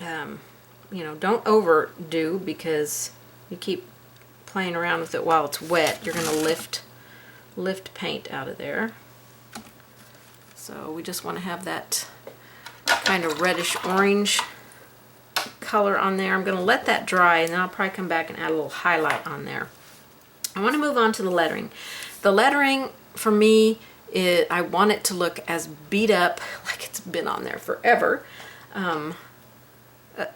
You know, don't overdo, because you keep playing around with it while it's wet, you're going to lift paint out of there. So we just want to have that kind of reddish orange color on there. I'm going to let that dry and then I'll probably come back and add a little highlight on there. I want to move on to the lettering. The lettering for me, I want it to look as beat up, like it's been on there forever,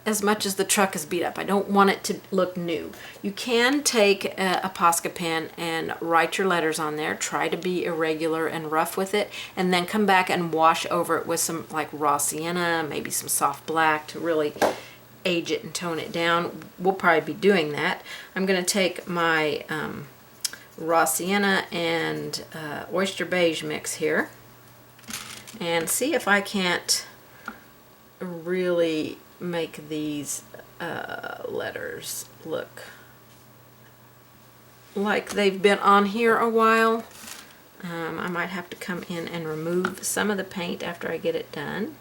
as much as the truck is beat up. I don't want it to look new. You can take a Posca pen and write your letters on there. Try to be irregular and rough with it, and then come back and wash over it with some like raw sienna, maybe some soft black to really age it and tone it down. We'll probably be doing that. I'm going to take my raw sienna and oyster beige mix here and see if I can't really make these letters look like they've been on here a while. I might have to come in and remove some of the paint after I get it done.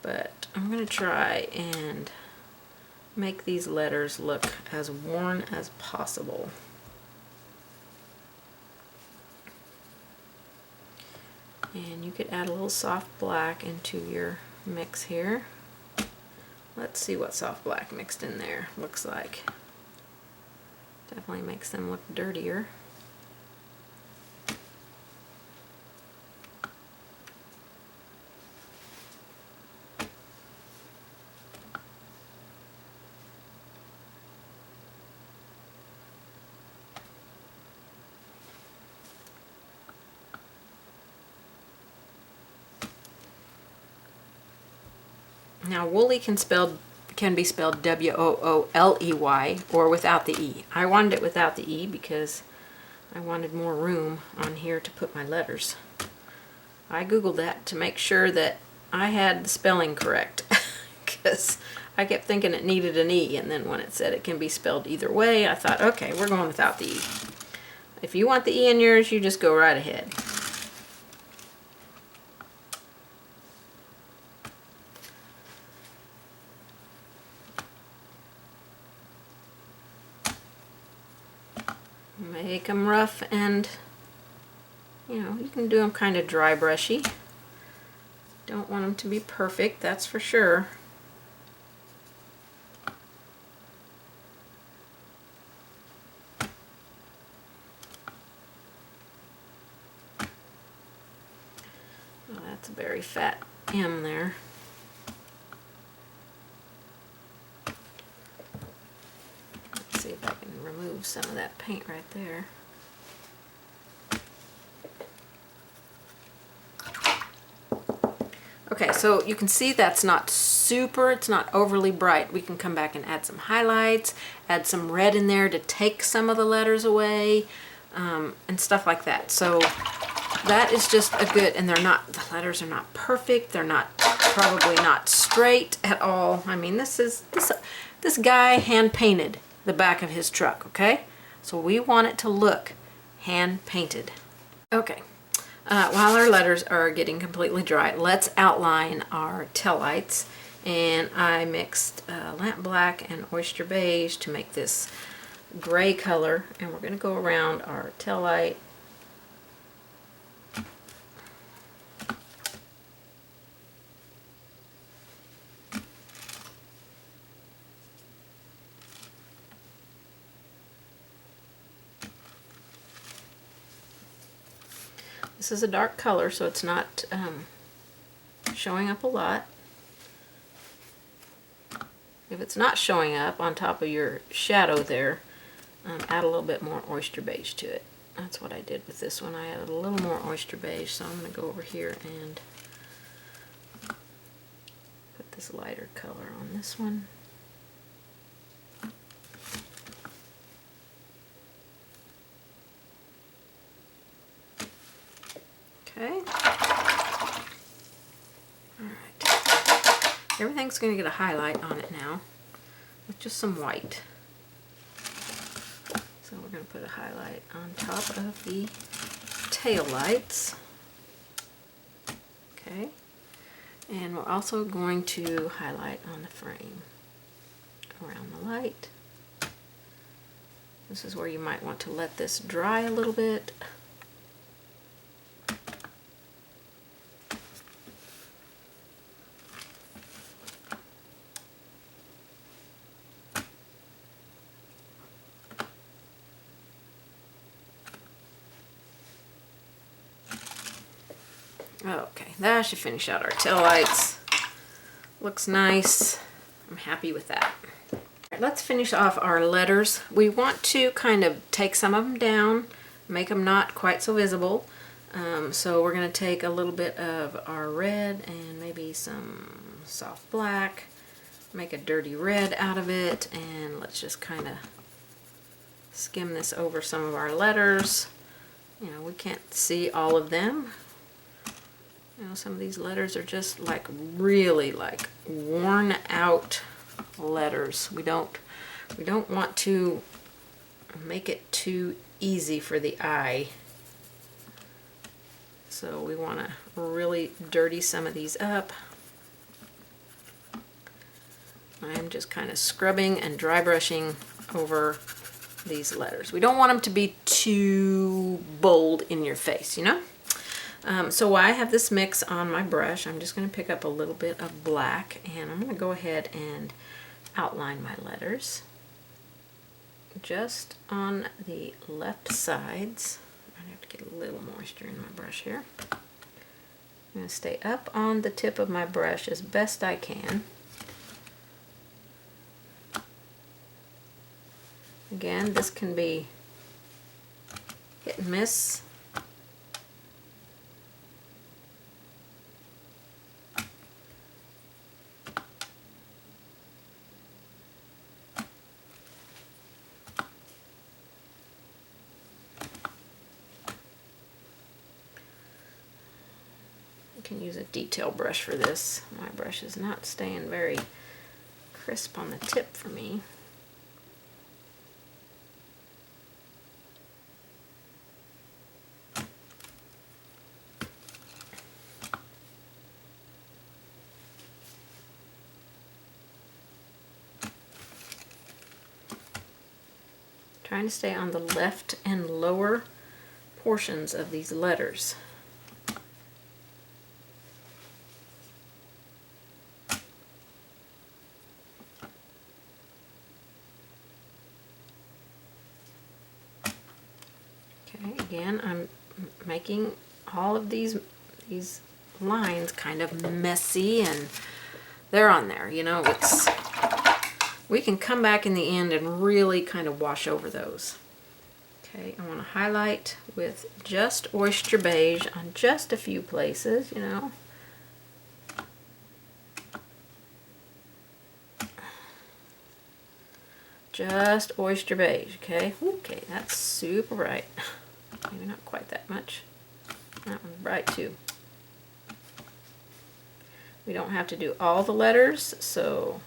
But I'm going to try and make these letters look as worn as possible. And you could add a little soft black into your mix here. Let's see what soft black mixed in there looks like. Definitely makes them look dirtier. Now, woolly can be spelled W-O-O-L-E-Y or without the E. I wanted it without the E because I wanted more room on here to put my letters. I googled that to make sure that I had the spelling correct because I kept thinking it needed an E, and then when it said it can be spelled either way, I thought, okay, we're going without the E. If you want the E in yours, you just go right ahead. Make them rough, and you can do them kind of dry brushy. Don't want them to be perfect, that's for sure. Oh, that's a very fat M there. See if I can remove some of that paint right there. Okay, so you can see that's not super, it's not overly bright. We can come back and add some highlights, add some red in there to take some of the letters away, and stuff like that. So that is just a good, and the letters are not perfect, they're not, probably not straight at all. I mean, this guy hand painted the back of his truck, okay? So we want it to look hand painted. Okay, while our letters are getting completely dry, let's outline our tail lights. And I mixed lamp black and oyster beige to make this gray color, and we're going to go around our tail light. This is a dark color, so it's not showing up a lot. If it's not showing up on top of your shadow there, add a little bit more oyster beige to it. That's what I did with this one. I added a little more oyster beige, so I'm going to go over here and put this lighter color on this one. Okay. Alright. Everything's going to get a highlight on it now with just some white. So we're going to put a highlight on top of the tail lights. Okay. And we're also going to highlight on the frame around the light. This is where you might want to let this dry a little bit. Okay, that should finish out our tail lights. Looks nice. I'm happy with that. All right, let's finish off our letters. We want to kind of take some of them down, make them not quite so visible. So we're going to take a little bit of our red and maybe some soft black, make a dirty red out of it, and let's just kind of skim this over some of our letters. You know, we can't see all of them. You know, some of these letters are just like really like worn out letters. We don't want to make it too easy for the eye. So we want to really dirty some of these up. I'm just kind of scrubbing and dry brushing over these letters. We don't want them to be too bold in your face, you know? So while I have this mix on my brush, I'm just going to pick up a little bit of black, and I'm going to go ahead and outline my letters just on the left sides. I have to get a little moisture in my brush here. I'm going to stay up on the tip of my brush as best I can. Again, this can be hit and miss. You can use a detail brush for this. My brush is not staying very crisp on the tip for me. Trying to stay on the left and lower portions of these letters. Okay, again, I'm making all of these lines kind of messy, and they're on there, you know. We can come back in the end and really kind of wash over those. Okay, I want to highlight with just oyster beige on just a few places, you know. Just oyster beige, okay? Okay, that's super bright. Maybe not quite that much. That one's bright too. We don't have to do all the letters, so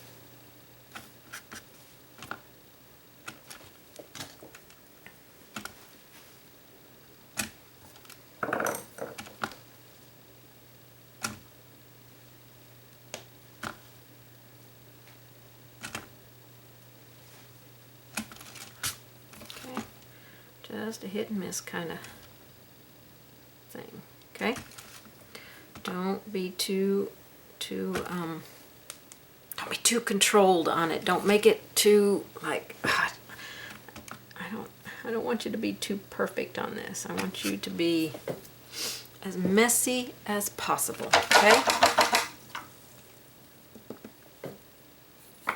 just a hit and miss kind of thing. Okay, don't be too controlled on it. Don't make it too like I don't want you to be too perfect on this. I want you to be as messy as possible. Okay.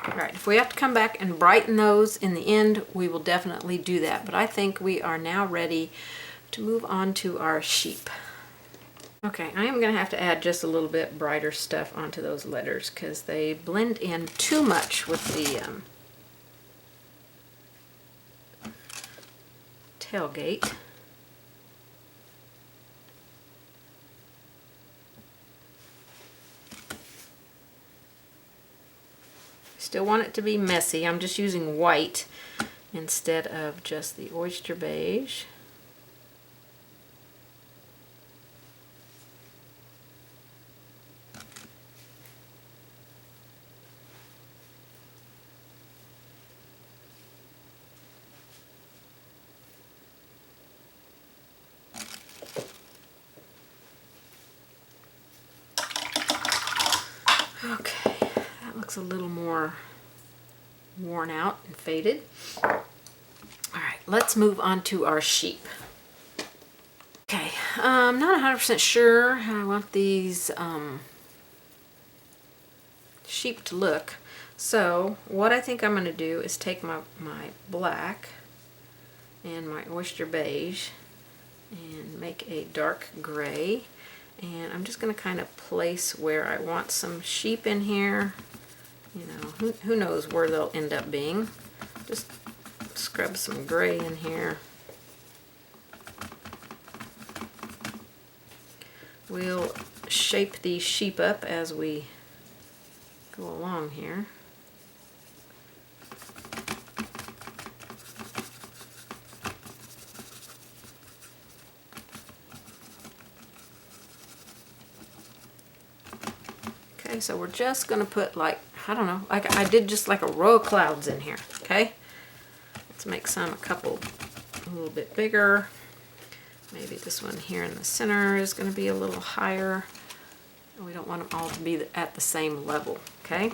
Alright, if we have to come back and brighten those in the end, we will definitely do that. But I think we are now ready to move on to our sheep. Okay, I am going to have to add just a little bit brighter stuff onto those letters because they blend in too much with the tailgate. Still want it to be messy. I'm just using white instead of just the oyster beige. Okay, that looks a little more worn out and faded. All right, let's move on to our sheep. Okay, I'm not 100% sure how I want these sheep to look. So what I think I'm going to do is take my black and my oyster beige, and make a dark gray. And I'm just going to kind of place where I want some sheep in here. You know, who knows where they'll end up being. Just scrub some gray in here. We'll shape these sheep up as we go along here. Okay, so we're just going to put like, I don't know, like I did just like a row of clouds in here, okay? Let's make a couple a little bit bigger. Maybe this one here in the center is going to be a little higher. We don't want them all to be at the same level, okay?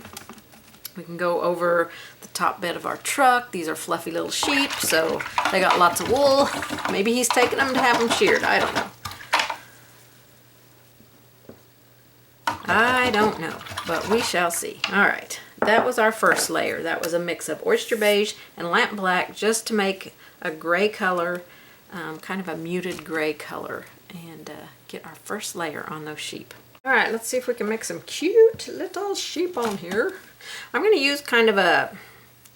We can go over the top bed of our truck. These are fluffy little sheep, so they got lots of wool. Maybe he's taking them to have them sheared. I don't know. I don't know, but we shall see. All right, that was our first layer. That was a mix of oyster beige and lamp black just to make a gray color, kind of a muted gray color, and get our first layer on those sheep. All right, let's see if we can make some cute little sheep on here. I'm going to use kind of a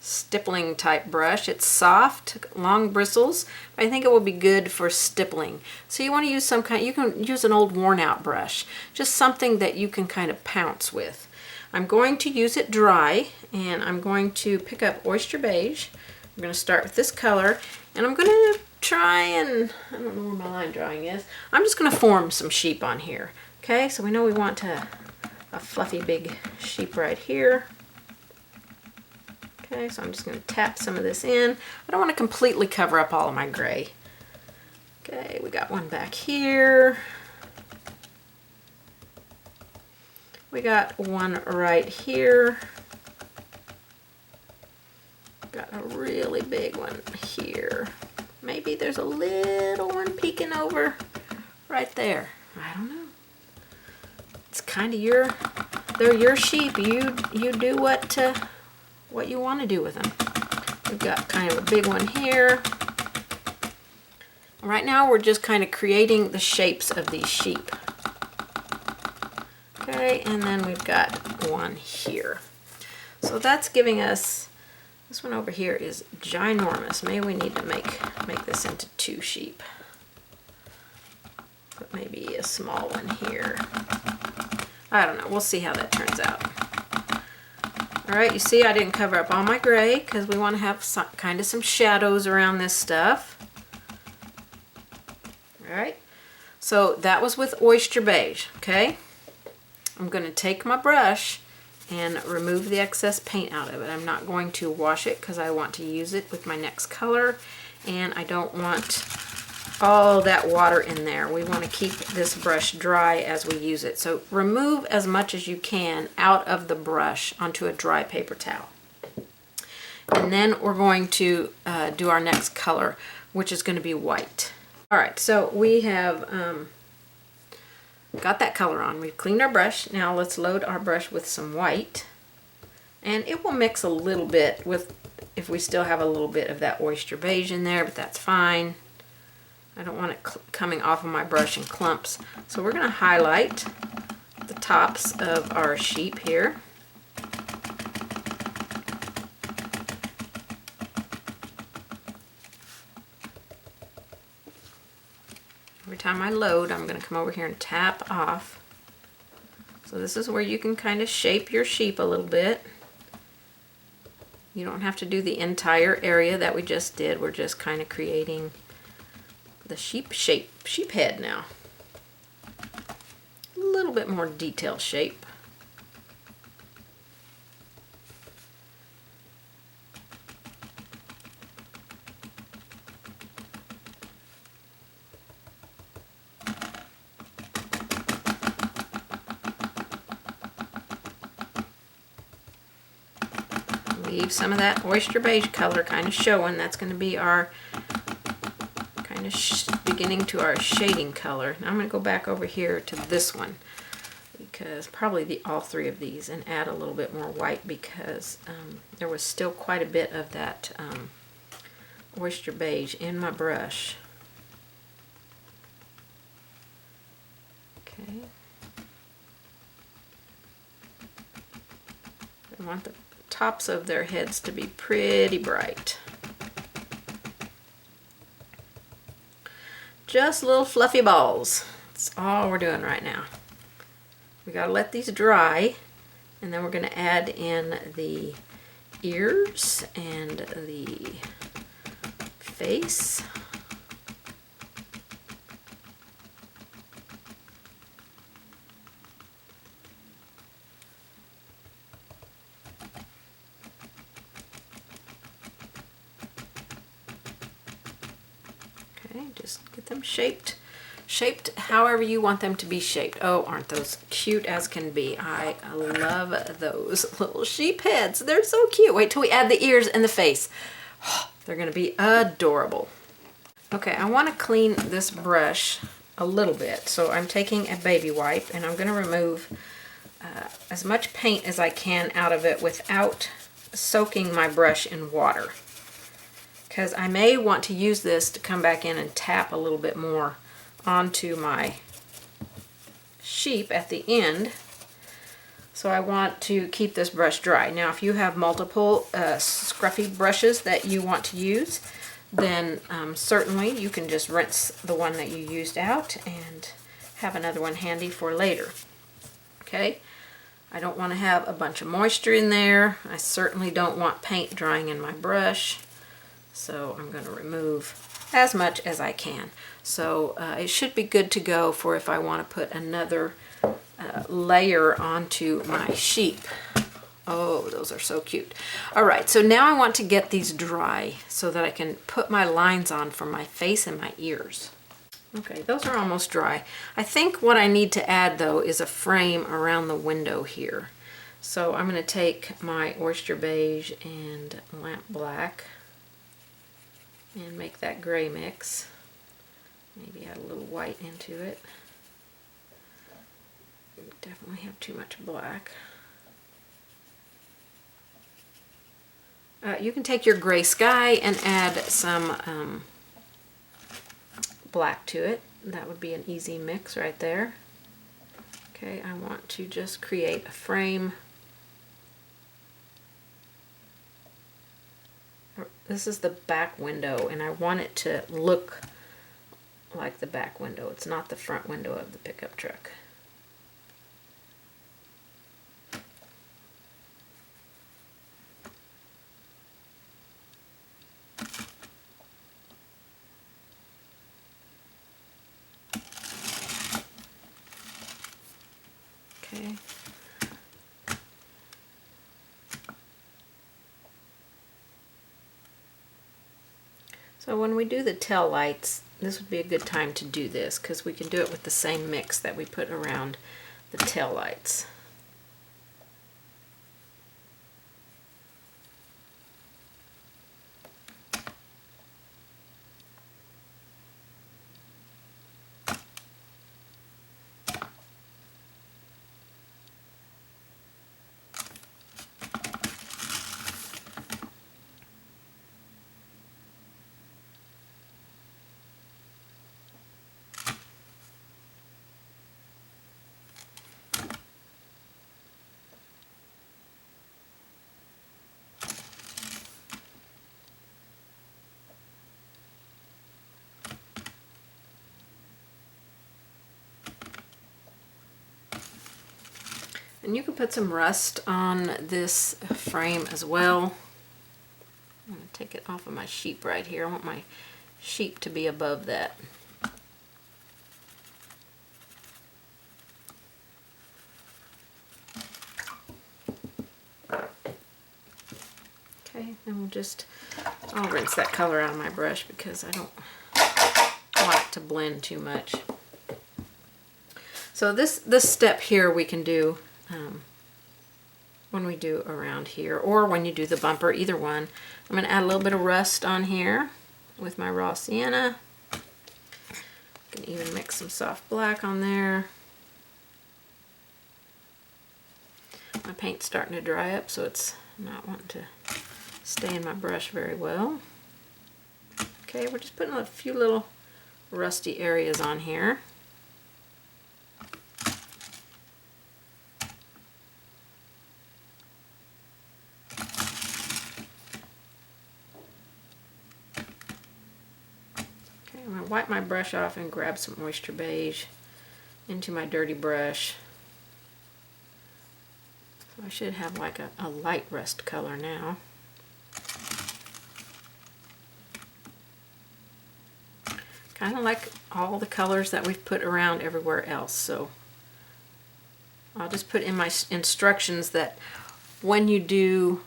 stippling type brush. It's soft, long bristles. I think it will be good for stippling. So you want to use some kind, you can use an old worn out brush, just something that you can kind of pounce with. I'm going to use it dry, and I'm going to pick up oyster beige. I'm going to start with this color, and I'm going to try and, I don't know where my line drawing is. I'm just going to form some sheep on here. Okay, so we know we want a fluffy big sheep right here. Okay, so I'm just going to tap some of this in. I don't want to completely cover up all of my gray. Okay, we got one back here. We got one right here. Got a really big one here. Maybe there's a little one peeking over right there. I don't know. It's kind of they're your sheep. You do what you want to do with them. We've got kind of a big one here. Right now we're just kind of creating the shapes of these sheep. Okay, and then we've got one here. So that's giving us, this one over here is ginormous. Maybe we need to make this into 2 sheep. Put maybe a small one here. I don't know, we'll see how that turns out. All right, you see I didn't cover up all my gray because we want to have kind of some shadows around this stuff. All right, so that was with oyster beige, okay? I'm going to take my brush and remove the excess paint out of it. I'm not going to wash it because I want to use it with my next color, and I don't want all that water in there. We want to keep this brush dry as we use it. So remove as much as you can out of the brush onto a dry paper towel. And then we're going to do our next color, which is going to be white. All right, so we have got that color on. We've cleaned our brush. Now let's load our brush with some white. And it will mix a little bit with, if we still have a little bit of that oyster beige in there, but that's fine. I don't want it coming off of my brush in clumps. So we're going to highlight the tops of our sheep here. Every time I load, I'm going to come over here and tap off. So this is where you can kind of shape your sheep a little bit. You don't have to do the entire area that we just did. We're just kind of creating the sheep head now. A little bit more detailed shape. Leave some of that oyster beige color kind of showing. That's going to be our kind of beginning to our shading color. Now I'm going to go back over here to this one, because probably all 3 of these, and add a little bit more white, because there was still quite a bit of that oyster beige in my brush. Okay. I want the tops of their heads to be pretty bright. Just little fluffy balls. That's all we're doing right now. We gotta let these dry, and then we're gonna add in the ears and the face. Okay, just get them shaped however you want them to be shaped. Oh, aren't those cute as can be? I love those little sheep heads. They're so cute. Wait till we add the ears and the face. Oh, they're gonna be adorable. Okay, I want to clean this brush a little bit, so I'm taking a baby wipe and I'm gonna remove as much paint as I can out of it without soaking my brush in water, because I may want to use this to come back in and tap a little bit more onto my sheep at the end. So I want to keep this brush dry. Now if you have multiple scruffy brushes that you want to use, then certainly you can just rinse the one that you used out and have another one handy for later. Okay, I don't want to have a bunch of moisture in there. I certainly don't want paint drying in my brush, so I'm going to remove as much as I can. So it should be good to go for if I want to put another layer onto my sheep. Oh, those are so cute. All right, so now I want to get these dry so that I can put my lines on for my face and my ears. Okay, those are almost dry. I think what I need to add though is a frame around the window here. So I'm going to take my oyster beige and lamp black and make that gray mix. Maybe add a little white into it. Definitely have too much black. You can take your gray sky and add some black to it. That would be an easy mix right there. Okay, I want to just create a frame. This is the back window, and I want it to look like the back window. It's not the front window of the pickup truck. Okay. So when we do the tail lights, this would be a good time to do this because we can do it with the same mix that we put around the tail lights. And you can put some rust on this frame as well. I'm going to take it off of my sheep right here. I want my sheep to be above that. Okay, and I'll rinse that color out of my brush because I don't want it to blend too much. So this step here we can do when we do around here, or when you do the bumper, either one. I'm going to add a little bit of rust on here with my raw sienna. I can even mix some soft black on there. My paint's starting to dry up, so it's not wanting to stay in my brush very well. Okay, we're just putting a few little rusty areas on here. wipe my brush off and grab some Oyster Beige into my dirty brush. So I should have like a light rust color now. Kind of like all the colors that we've put around everywhere else. So I'll just put in my instructions that when you do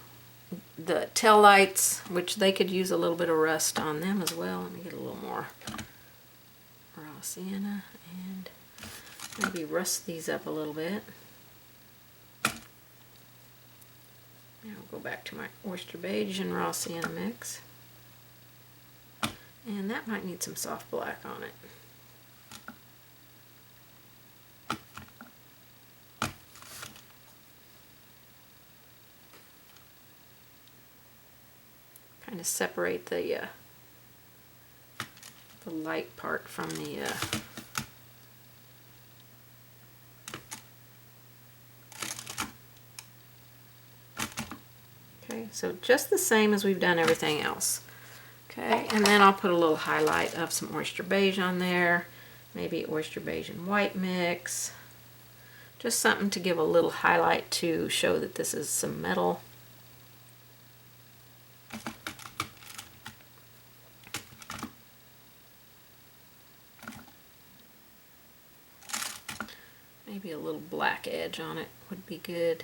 the tail lights, which they could use a little bit of rust on them as well. Let me get a little more raw sienna and maybe rust these up a little bit. Now I'll go back to my Oyster Beige and raw sienna mix. And that might need some soft black on it. Kind of separate the light part from the okay, so just the same as we've done everything else. Okay, and then I'll put a little highlight of some Oyster Beige on there, maybe Oyster Beige and white mix. Just something to give a little highlight to show that this is some metal. Maybe a little black edge on it would be good.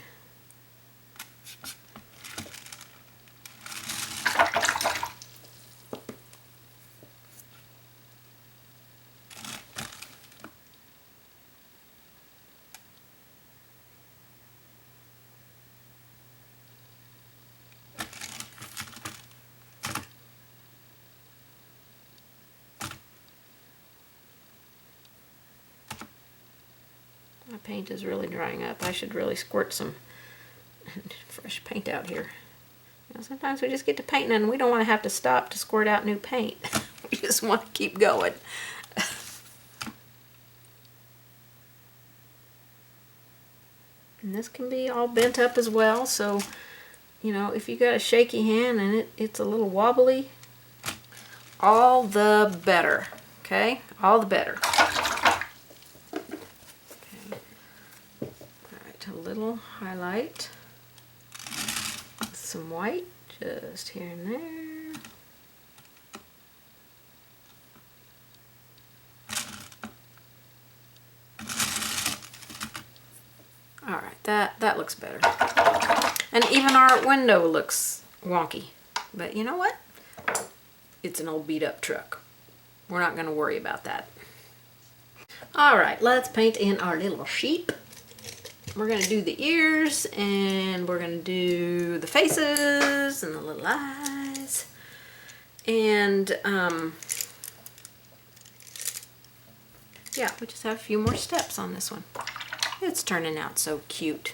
My paint is really drying up. I should really squirt some fresh paint out here. You know, sometimes we just get to painting and we don't want to have to stop to squirt out new paint. We just want to keep going. And this can be all bent up as well, so you know, if you got a shaky hand and it's a little wobbly, all the better. Okay? All the better. A little highlight, some white just here and there. All right, that looks better. And even our window looks wonky, but you know what? It's an old beat up truck. We're not going to worry about that. All right, let's paint in our little sheep. We're going to do the ears, and we're going to do the faces and the little eyes. And yeah, we just have a few more steps on this one. It's turning out so cute.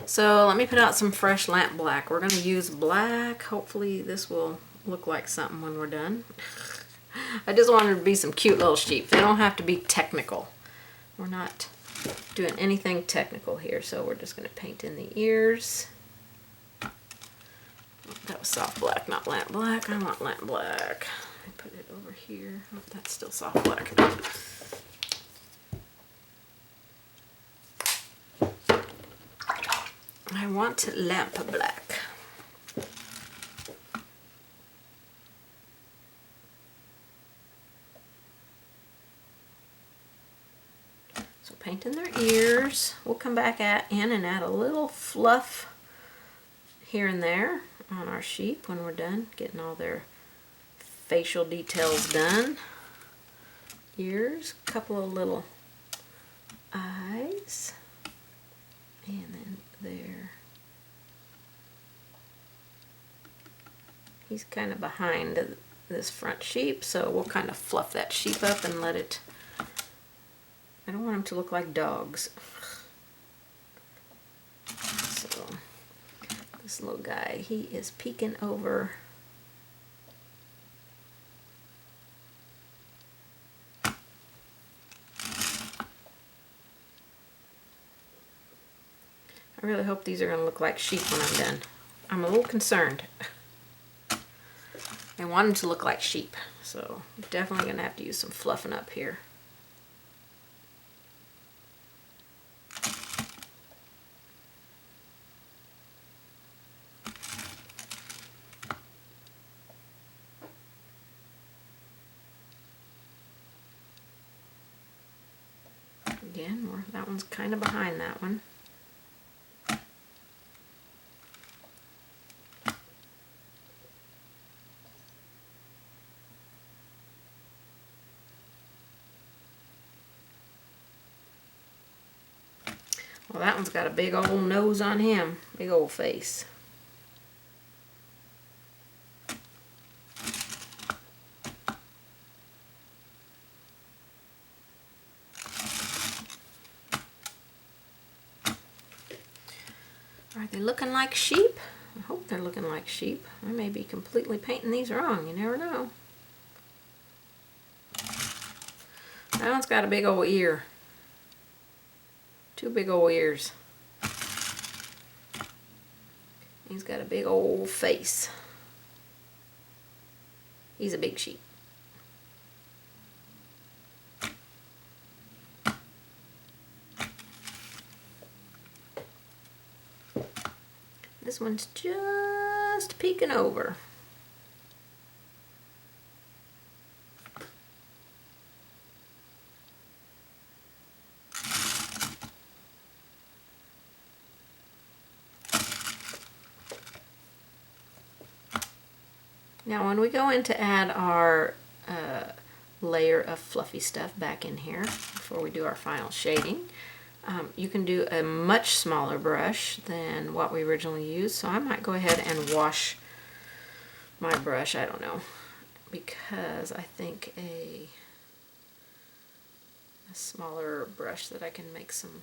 So let me put out some fresh lamp black. We're going to use black. Hopefully this will look like something when we're done. I just wanted to be some cute little sheep. They don't have to be technical. We're not doing anything technical here, so we're just going to paint in the ears. That was soft black, not lamp black. I want lamp black. I put it over here. Oh, that's still soft black. I want lamp black. Paint in their ears. We'll come back in and add a little fluff here and there on our sheep when we're done getting all their facial details done. Ears, a couple of little eyes, and then there. He's kind of behind this front sheep, so we'll kind of fluff that sheep up and let it. I don't want them to look like dogs. So this little guy, he is peeking over. I really hope these are going to look like sheep when I'm done. I'm a little concerned. I want them to look like sheep, so I'm definitely going to have to use some fluffing up here. Again, that one's kind of behind that one. Well, that one's got a big old nose on him, big old face. Are they looking like sheep? I hope they're looking like sheep. I may be completely painting these wrong, you never know. That one's got a big old ear. Two big old ears. He's got a big old face. He's a big sheep. This one's just peeking over. Now when we go in to add our layer of fluffy stuff back in here before we do our final shading, you can do a much smaller brush than what we originally used. So I might go ahead and wash my brush, I don't know, because I think a smaller brush that I can make some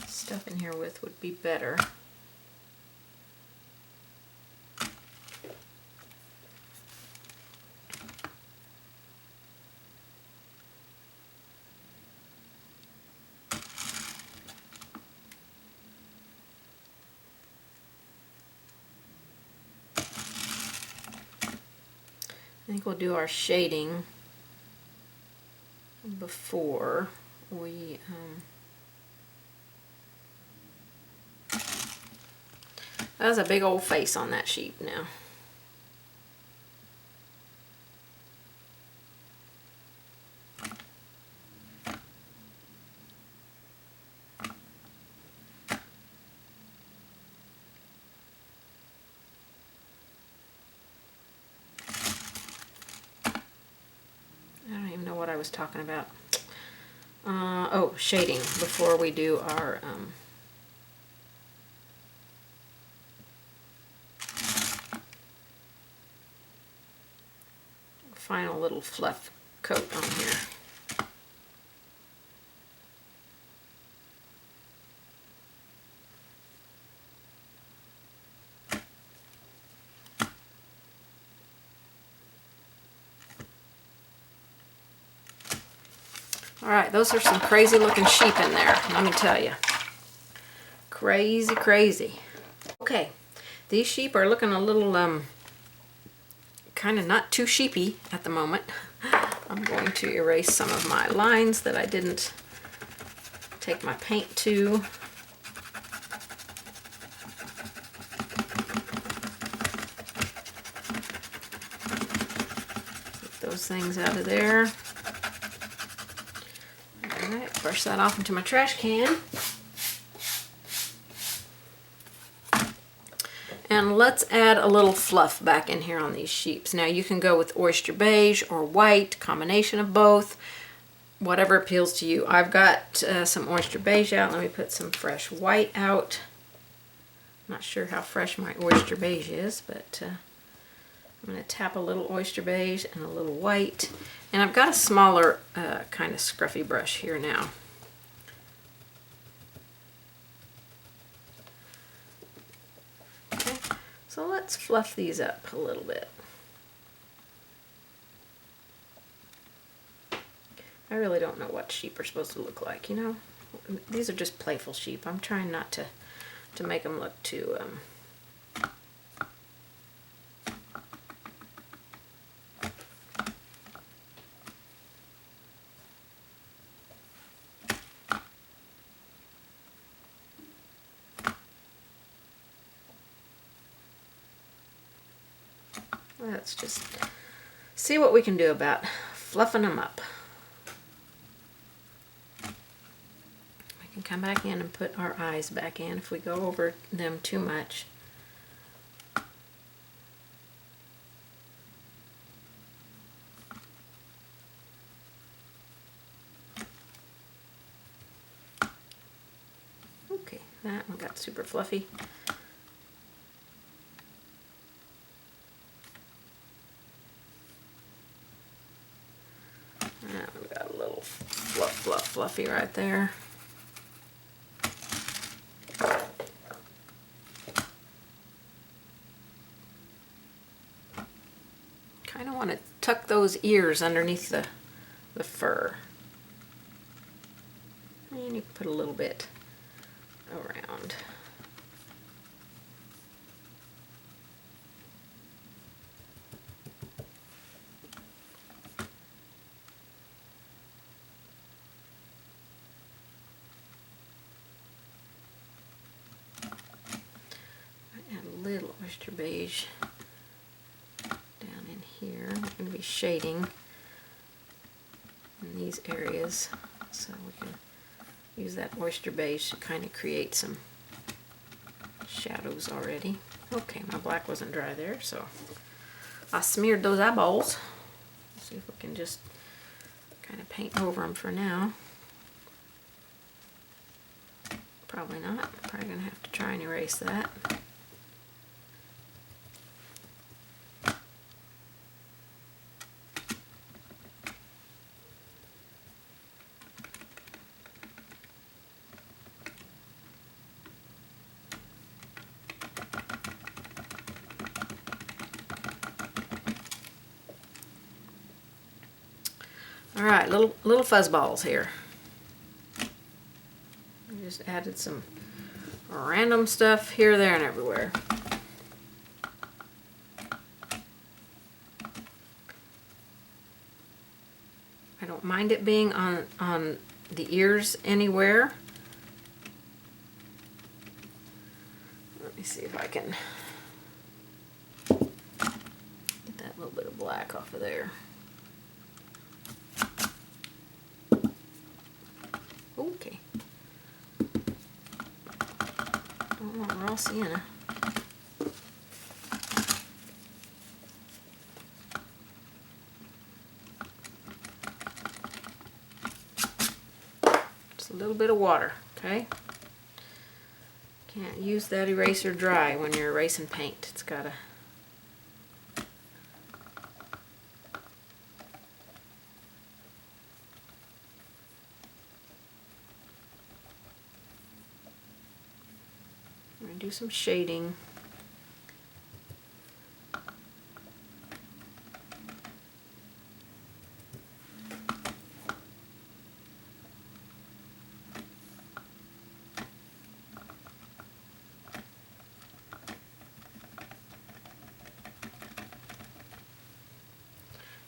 stuff in here with would be better. I think we'll do our shading before we that's a big old face on that sheep now. I was talking about. Oh, shading before we do our final little fluff coat on here. Alright, those are some crazy looking sheep in there, let me tell you. Crazy, crazy. Okay, these sheep are looking a little, kind of not too sheepy at the moment. I'm going to erase some of my lines that I didn't take my paint to. Get those things out of there. Alright, brush that off into my trash can. And let's add a little fluff back in here on these sheeps. Now you can go with oyster beige or white, combination of both, whatever appeals to you. I've got some oyster beige out. Let me put some fresh white out. Not sure how fresh my oyster beige is, but I'm going to tap a little oyster beige and a little white. And I've got a smaller kind of scruffy brush here now. Okay, so let's fluff these up a little bit. I really don't know what sheep are supposed to look like, you know. These are just playful sheep. I'm trying not to make them look too let's just see what we can do about fluffing them up. We can come back in and put our eyes back in if we go over them too much. Okay, that one got super fluffy. We got a little fluffy right there. Kind of want to tuck those ears underneath the fur. And you can put a little bit around. Add a little oyster beige down in here. I'm going to be shading in these areas, so we can use that oyster beige to kind of create some shadows already. Okay, my black wasn't dry there, so I smeared those eyeballs. Let's see if we can just kind of paint over them for now. Probably not. Probably going to have to try and erase that. All right, little fuzz balls here. I just added some random stuff here, there, and everywhere. I don't mind it being on the ears anywhere. Let me see if I can get that little bit of black off of there. Okay. Don't want raw sienna. Just a little bit of water, okay? Can't use that eraser dry when you're erasing paint. It's gotta. I'm going to do some shading.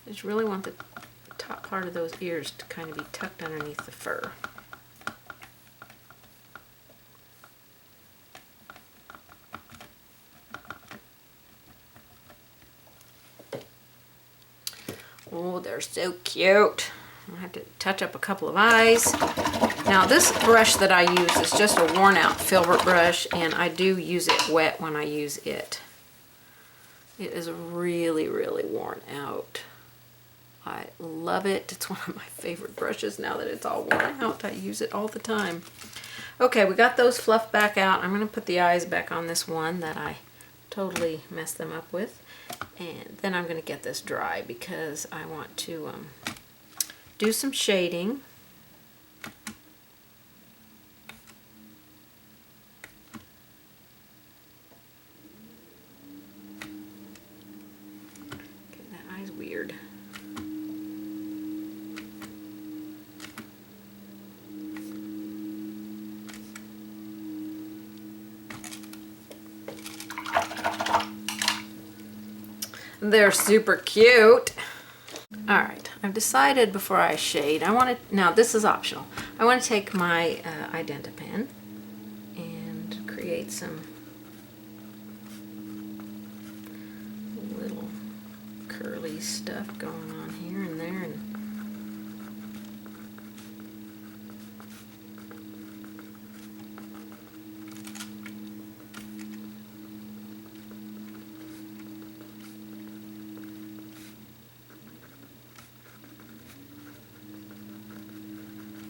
I just really want the top part of those ears to kind of be tucked underneath the fur. Oh, they're so cute. I have to touch up a couple of eyes. Now this brush that I use is just a worn out filbert brush, and I do use it wet when I use it. It is really, really worn out. I love it. It's one of my favorite brushes now that it's all worn out. I use it all the time. Okay, we got those fluffed back out. I'm going to put the eyes back on this one that I totally messed them up with. And then I'm going to get this dry because I want to do some shading. Okay, that eye's weird. They're super cute. All right, I've decided before I shade, I want to, now this is optional, I want to take my Identa pen and create some little curly stuff going on here and there, and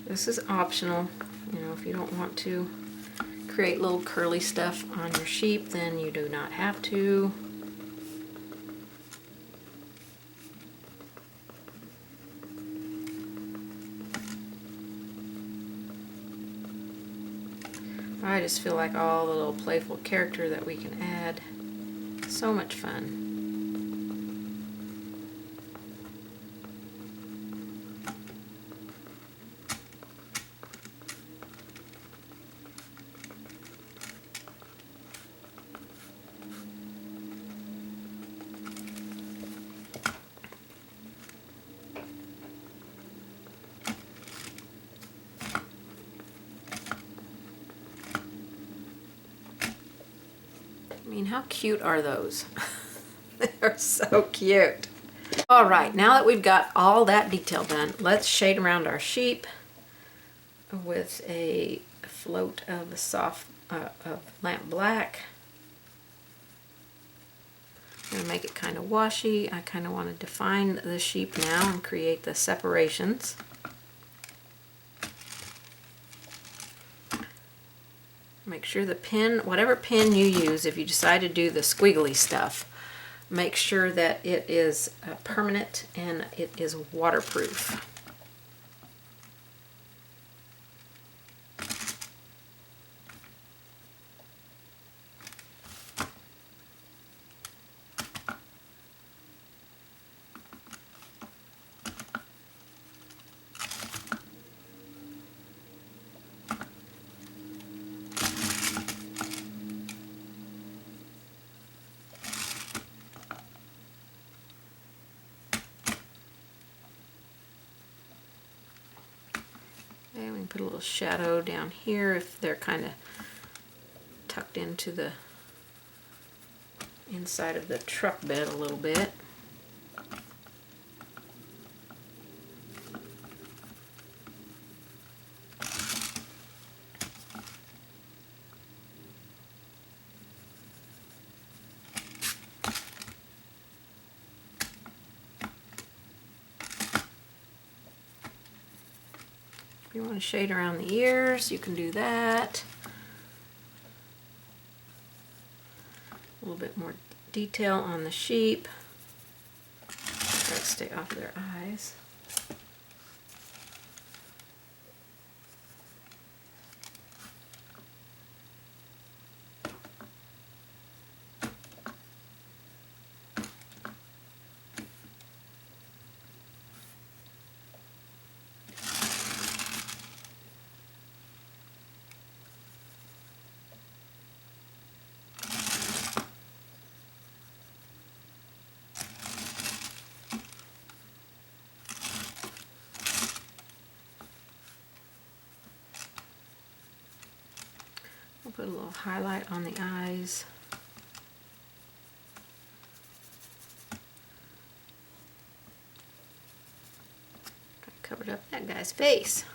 this is optional. You know, if you don't want to create little curly stuff on your sheep, then you do not have to. I just feel like all the little playful character that we can add, so much fun. I mean, how cute are those? They're so cute. All right, now that we've got all that detail done, let's shade around our sheep with a float of the soft of lamp black. I'm gonna make it kind of washy. I kind of want to define the sheep now and create the separations. Make sure the pin, whatever pin you use, if you decide to do the squiggly stuff, make sure that it is permanent and it is waterproof. Okay, we can put a little shadow down here if they're kind of tucked into the inside of the truck bed a little bit. If you want to shade around the ears, you can do that. A little bit more detail on the sheep. Try to stay off their eyes. We'll put a little highlight on the eyes. Covered up that guy's face.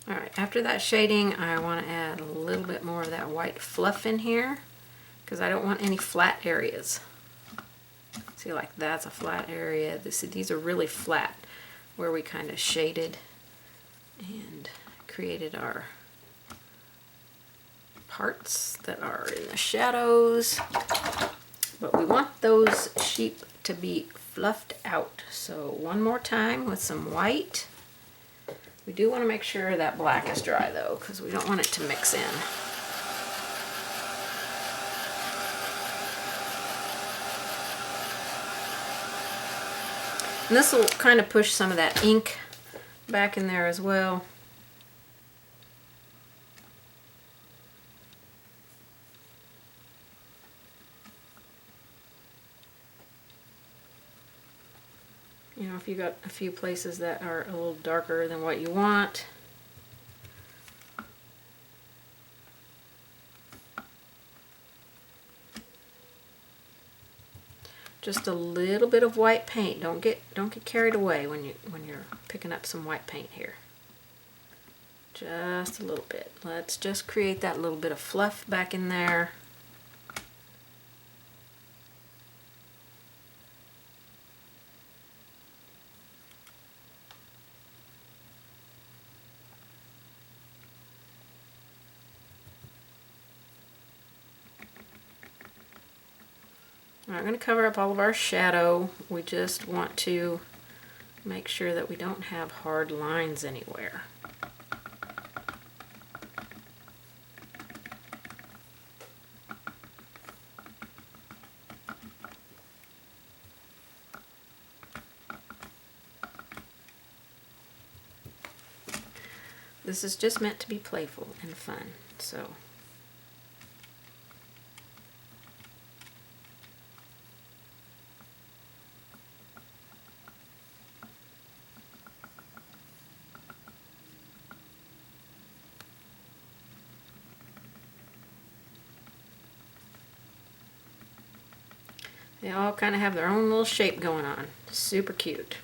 Alright, after that shading, I want to add a little bit more of that white fluff in here because I don't want any flat areas. See, like that's a flat area. These are really flat where we kind of shaded and created our parts that are in the shadows. But we want those sheep to be fluffed out. So one more time with some white. We do want to make sure that black is dry though, because we don't want it to mix in. And this will kind of push some of that ink back in there as well. You know, if you got a few places that are a little darker than what you want. Just a little bit of white paint. Don't get carried away when you're picking up some white paint here. Just a little bit. Let's just create that little bit of fluff back in there. I'm not going to cover up all of our shadow. We just want to make sure that we don't have hard lines anywhere. This is just meant to be playful and fun, so. They all kind of have their own little shape going on. Super cute.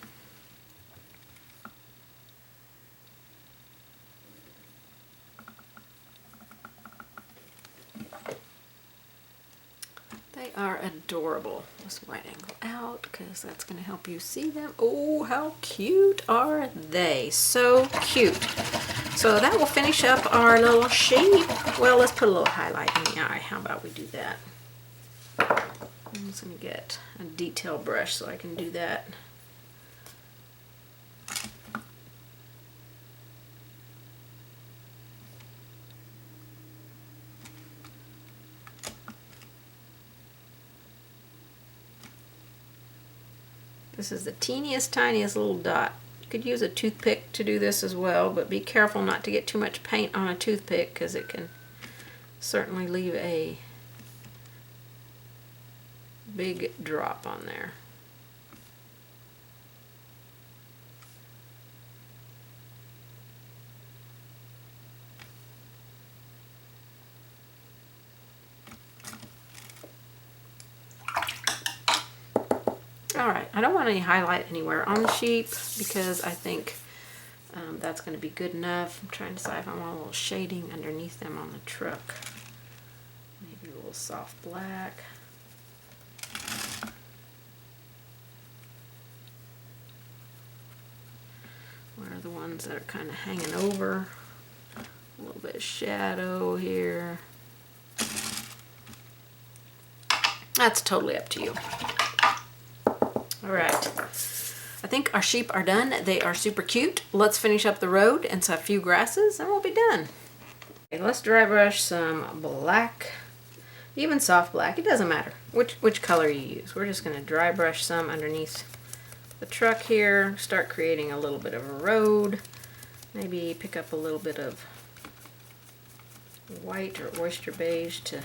They are adorable. Let's wide angle out because that's going to help you see them. Oh, how cute are they? So cute. So that will finish up our little sheep. Well, let's put a little highlight in the eye. How about we do that? I'm just going to get a detail brush so I can do that. This is the teeniest, tiniest little dot. You could use a toothpick to do this as well, but be careful not to get too much paint on a toothpick because it can certainly leave a big drop on there. Alright, I don't want any highlight anywhere on the sheep because I think that's going to be good enough. I'm trying to decide if I want a little shading underneath them on the truck. Maybe a little soft black. Where are the ones that are kind of hanging over? A little bit of shadow here. That's totally up to you. Alright, I think our sheep are done. They are super cute. Let's finish up the road and a few grasses and we'll be done. Okay, let's dry brush some black, even soft black. It doesn't matter which color you use. We're just going to dry brush some underneath the truck here. Start creating a little bit of a road. Maybe pick up a little bit of white or oyster beige to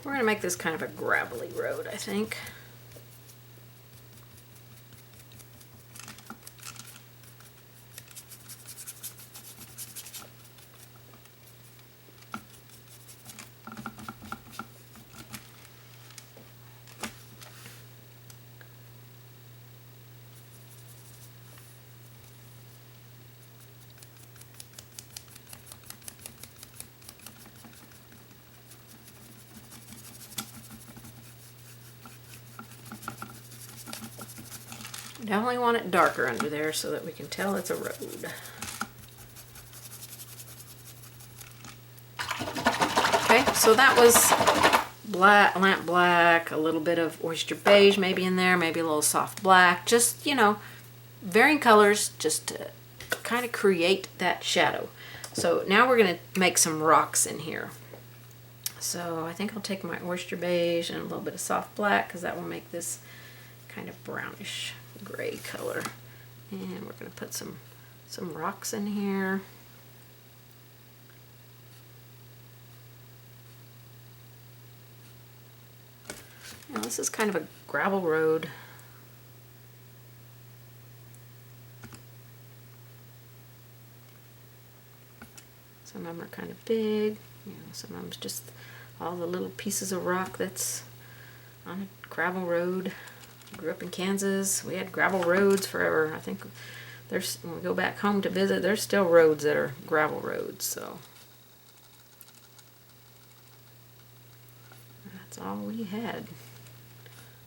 We're going to make this kind of a gravelly road, I think. Definitely want it darker under there so that we can tell it's a road. Okay, so that was black, lamp black, a little bit of oyster beige maybe in there, maybe a little soft black, just, you know, varying colors just to kind of create that shadow. So now we're going to make some rocks in here. So I think I'll take my oyster beige and a little bit of soft black, because that will make this kind of brownish gray color. And we're going to put some rocks in here. Now this is kind of a gravel road. Some of them are kind of big, some of them's just all the little pieces of rock that's on a gravel road. I grew up in Kansas. We had gravel roads forever. I think when we go back home to visit, there's still roads that are gravel roads, so that's all we had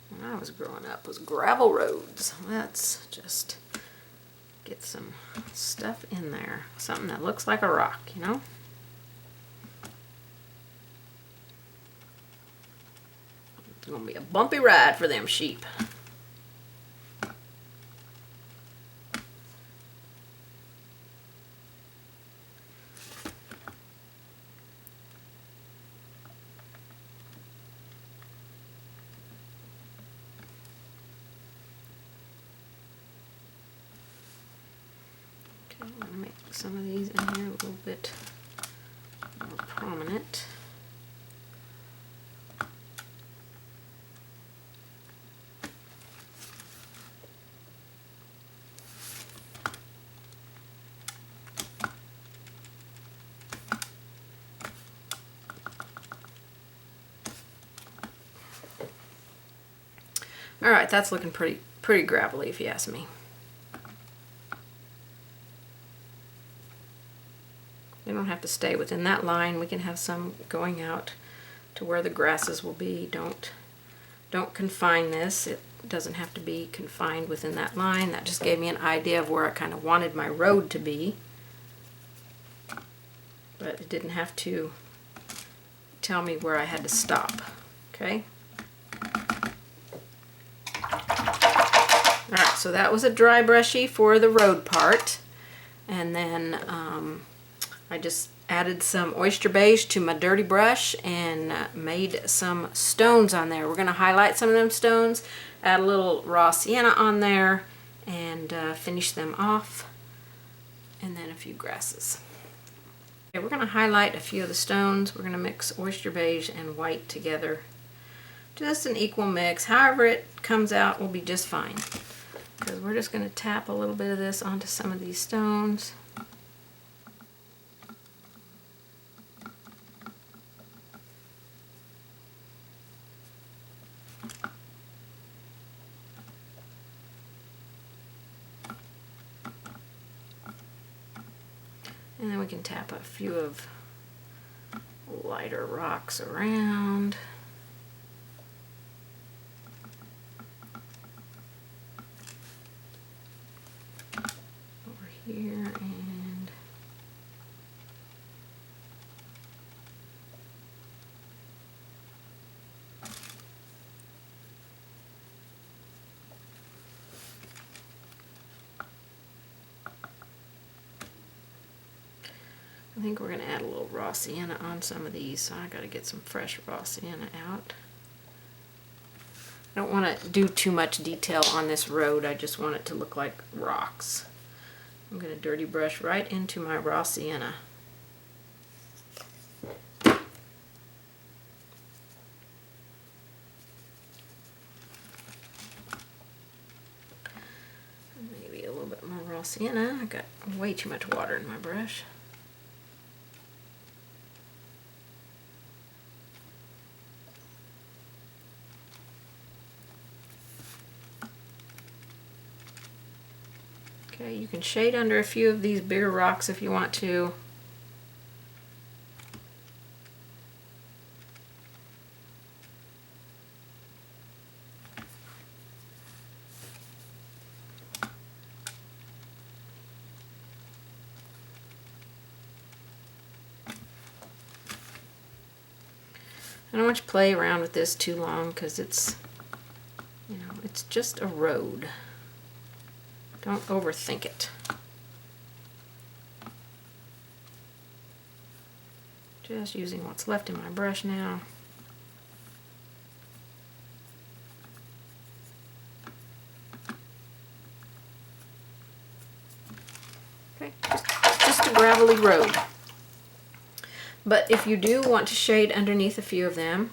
when I was growing up, was gravel roads. Let's just get some stuff in there. Something that looks like a rock, It's gonna be a bumpy ride for them sheep. I'm going to make some of these in here a little bit more prominent. All right, that's looking pretty gravelly if you ask me. They don't have to stay within that line. We can have some going out to where the grasses will be. Don't confine this. It doesn't have to be confined within that line. That just gave me an idea of where I kind of wanted my road to be. But it didn't have to tell me where I had to stop. Okay? Alright, so that was a dry brushy for the road part. And then I just added some oyster beige to my dirty brush and made some stones on there. We're going to highlight some of them stones, add a little raw sienna on there, and finish them off. And then a few grasses. Okay, we're going to highlight a few of the stones. We're going to mix oyster beige and white together. Just an equal mix. However it comes out will be just fine. Because we're just going to tap a little bit of this onto some of these stones. And then we can tap a few of lighter rocks around. Over here and I think we're going to add a little raw sienna on some of these, so I got to get some fresh raw sienna out. I don't want to do too much detail on this road, I just want it to look like rocks. I'm going to dirty brush right into my raw sienna. Maybe a little bit more raw sienna. I got way too much water in my brush. Okay, you can shade under a few of these bigger rocks if you want to. I don't want you to play around with this too long because it's, it's just a road. Don't overthink it. Just using what's left in my brush now. Okay, just a gravelly road. But if you do want to shade underneath a few of them,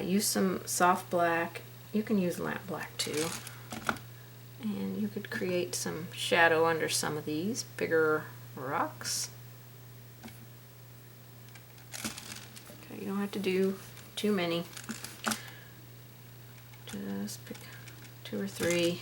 use some soft black. You can use lamp black too. And you could create some shadow under some of these bigger rocks. Okay, you don't have to do too many. Just pick 2 or 3.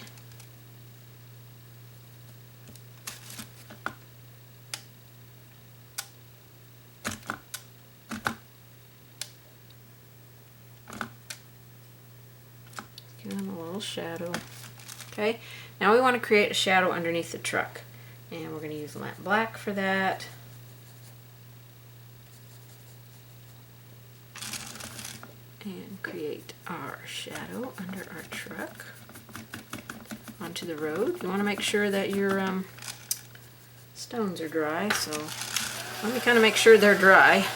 Give them a little shadow. Okay, now we want to create a shadow underneath the truck. And we're going to use lamp black for that. And create our shadow under our truck onto the road. You want to make sure that your stones are dry, so let me kind of make sure they're dry.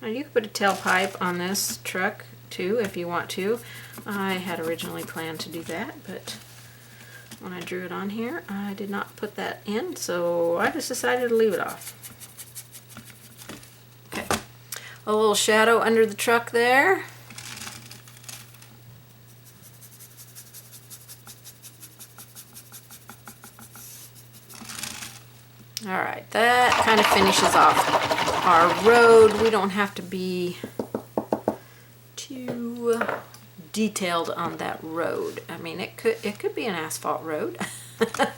Now you could put a tailpipe on this truck too if you want to. I had originally planned to do that, but when I drew it on here I did not put that in, so I just decided to leave it off. Okay, a little shadow under the truck there. Alright, that kind of finishes off our road. We don't have to be too detailed on that road. I mean, it could be an asphalt road, but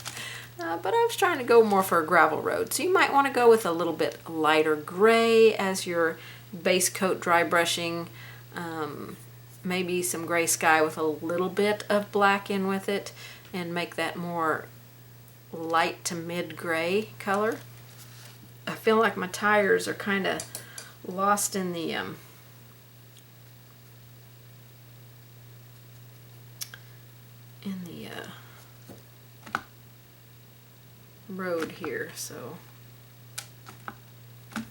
I was trying to go more for a gravel road. So you might want to go with a little bit lighter gray as your base coat dry brushing. Maybe some gray sky with a little bit of black in with it, and make that more light to mid gray color. I feel like my tires are kind of lost in the road here, so I'm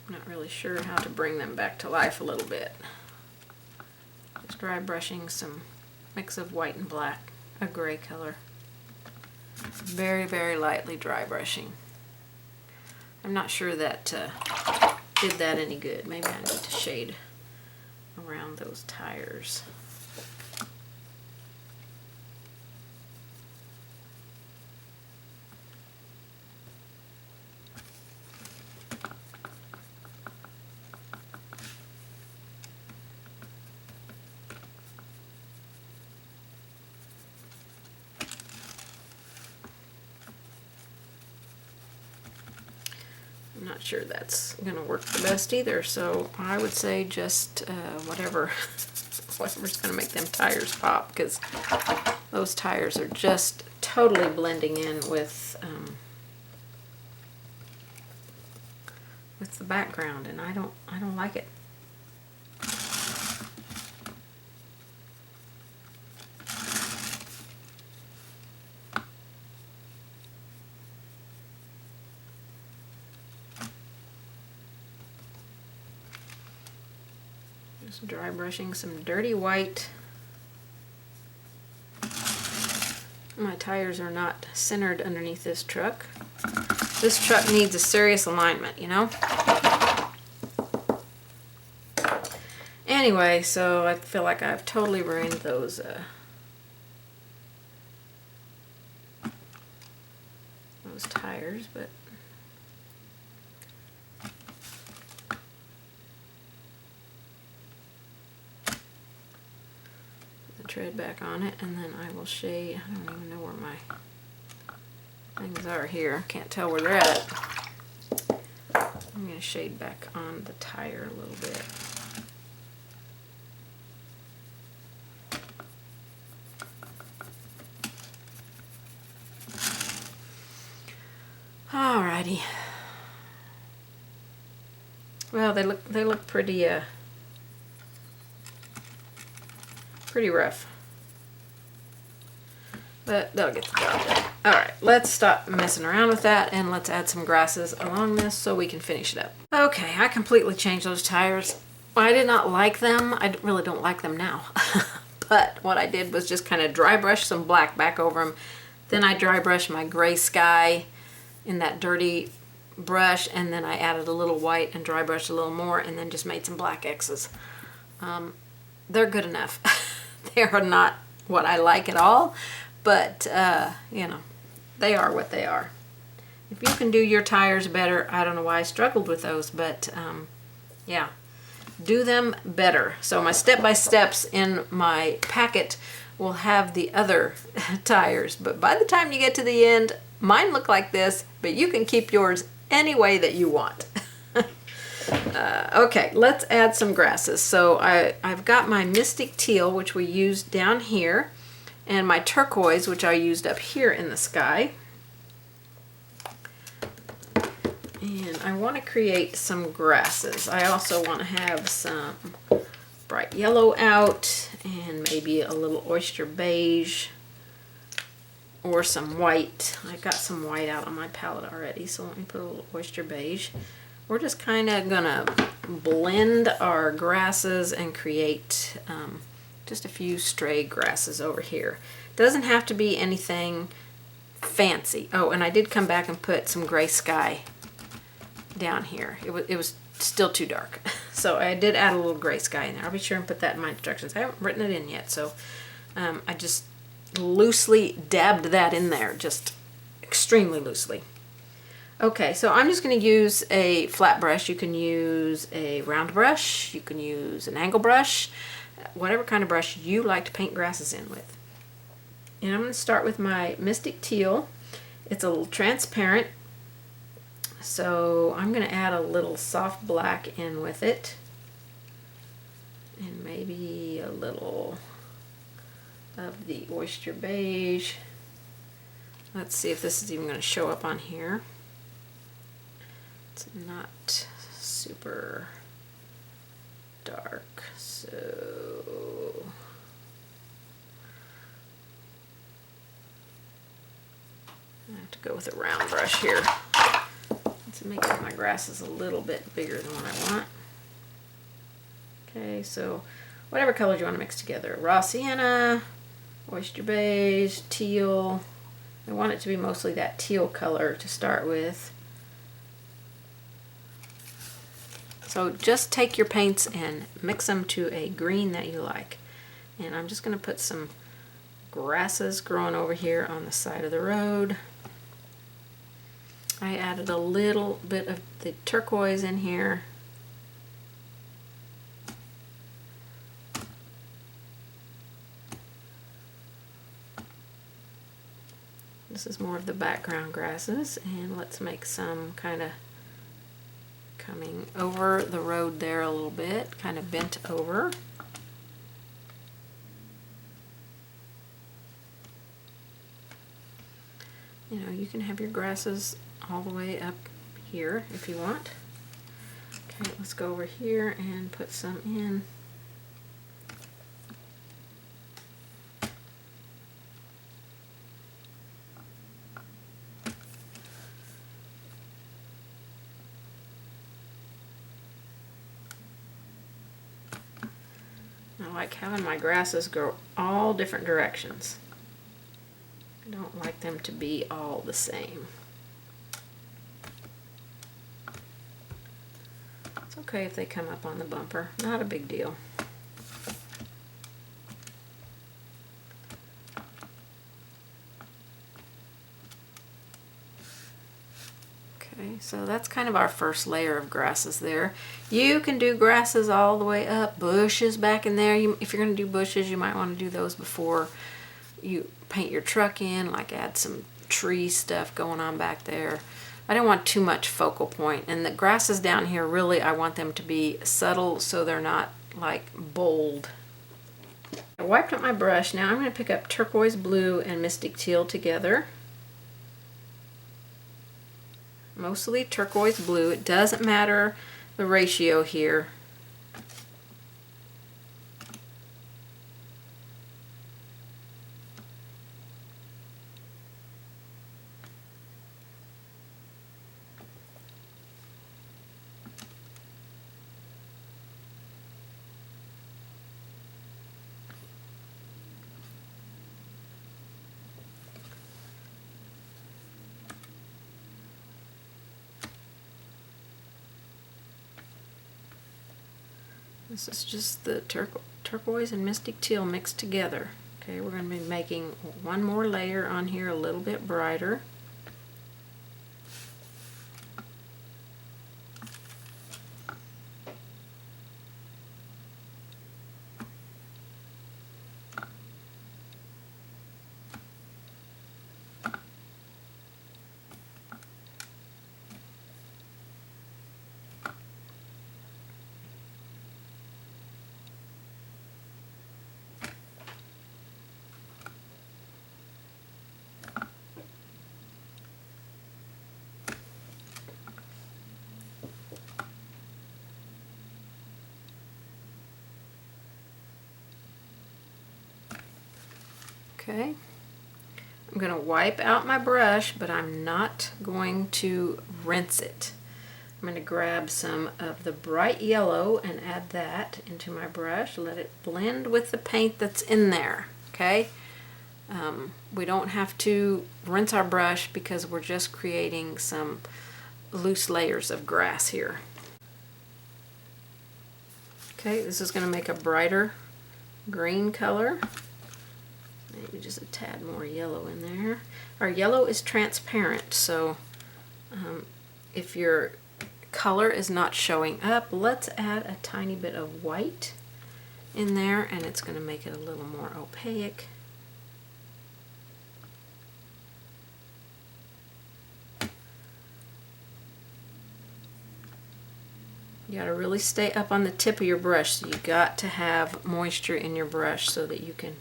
not really sure how to bring them back to life a little bit. Just dry brushing some mix of white and black, a gray color. Very, very lightly dry brushing. I'm not sure that did that any good. Maybe I need to shade around those tires. I'm not sure that's going to work the best either, so I would say just whatever's going to make them tires pop, because those tires are just totally blending in with the background, and I don't like it. Just dry brushing some dirty white. My tires are not centered underneath this truck. This truck needs a serious alignment, you know? Anyway, so I feel like I've totally ruined those tires, but tread back on it, and then I will shade. I don't even know where my things are here. Can't tell where they're at. I'm going to shade back on the tire a little bit. Alrighty. Well, they look pretty pretty rough. But they'll get the job done. Alright, let's stop messing around with that and let's add some grasses along this so we can finish it up. Okay, I completely changed those tires. I did not like them. I really don't like them now. But what I did was just kind of dry brush some black back over them. Then I dry brushed my gray sky in that dirty brush, and then I added a little white and dry brushed a little more, and then just made some black X's. They're good enough. They are not what I like at all, but you know, they are what they are. If you can do your tires better, I don't know why I struggled with those, but yeah, do them better. So my step-by-steps in my packet will have the other tires, but by the time you get to the end, mine look like this, but you can keep yours any way that you want. Okay, let's add some grasses. So I've got my Mystic Teal, which we used down here, and my turquoise, which I used up here in the sky. And I want to create some grasses. I also want to have some bright yellow out, and maybe a little oyster beige, or some white. I got some white out on my palette already, so let me put a little oyster beige. We're just kind of gonna blend our grasses and create just a few stray grasses over here. Doesn't have to be anything fancy. Oh, and I did come back and put some gray sky down here. It was still too dark, so I did add a little gray sky in there. I'll be sure and put that in my instructions. I haven't written it in yet, so I just loosely dabbed that in there, just extremely loosely. Okay, so I'm just going to use a flat brush. You can use a round brush, you can use an angle brush, whatever kind of brush you like to paint grasses in with. And I'm going to start with my Mystic Teal. It's a little transparent, so I'm going to add a little soft black in with it, and maybe a little of the oyster beige. Let's see if this is even going to show up on here. It's not super dark, so I have to go with a round brush here. Let's make my grasses a little bit bigger than what I want. Okay, so whatever colors you want to mix together. Raw sienna, oyster beige, teal. I want it to be mostly that teal color to start with. So just take your paints and mix them to a green that you like. And I'm just going to put some grasses growing over here on the side of the road. I added a little bit of the turquoise in here. This is more of the background grasses, and let's make some kind of coming over the road there a little bit, kind of bent over. You know, you can have your grasses all the way up here if you want. Okay, let's go over here and put some in. I like having my grasses go all different directions. I don't like them to be all the same. It's okay if they come up on the bumper, not a big deal. Okay, so that's kind of our first layer of grasses there. You can do grasses all the way up, bushes back in there. If you're going to do bushes, you might want to do those before you paint your truck in, like add some tree stuff going on back there. I don't want too much focal point, and the grasses down here, really I want them to be subtle so they're not like bold. I wiped up my brush. Now I'm going to pick up turquoise blue and Mystic Teal together. Mostly turquoise blue. It doesn't matter the ratio here. This is just the turquoise and mystic teal mixed together. Okay, we're going to be making one more layer on here a little bit brighter. Okay, I'm going to wipe out my brush, but I'm not going to rinse it. I'm going to grab some of the bright yellow and add that into my brush. Let it blend with the paint that's in there. Okay, we don't have to rinse our brush because we're just creating some loose layers of grass here. Okay, this is going to make a brighter green color. Maybe just a tad more yellow in there. Our yellow is transparent, so if your color is not showing up, let's add a tiny bit of white in there, and it's going to make it a little more opaque. You got to really stay up on the tip of your brush, so you got to have moisture in your brush so that you can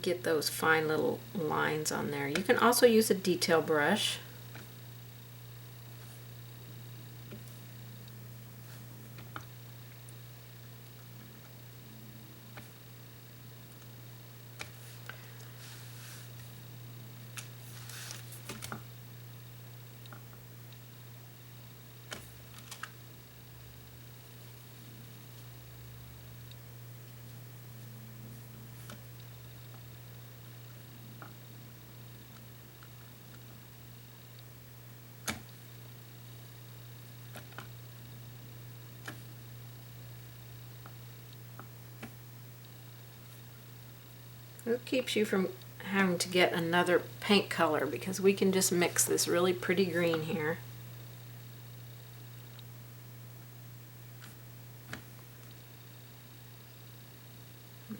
get those fine little lines on there. You can also use a detail brush. It keeps you from having to get another paint color because we can just mix this really pretty green here.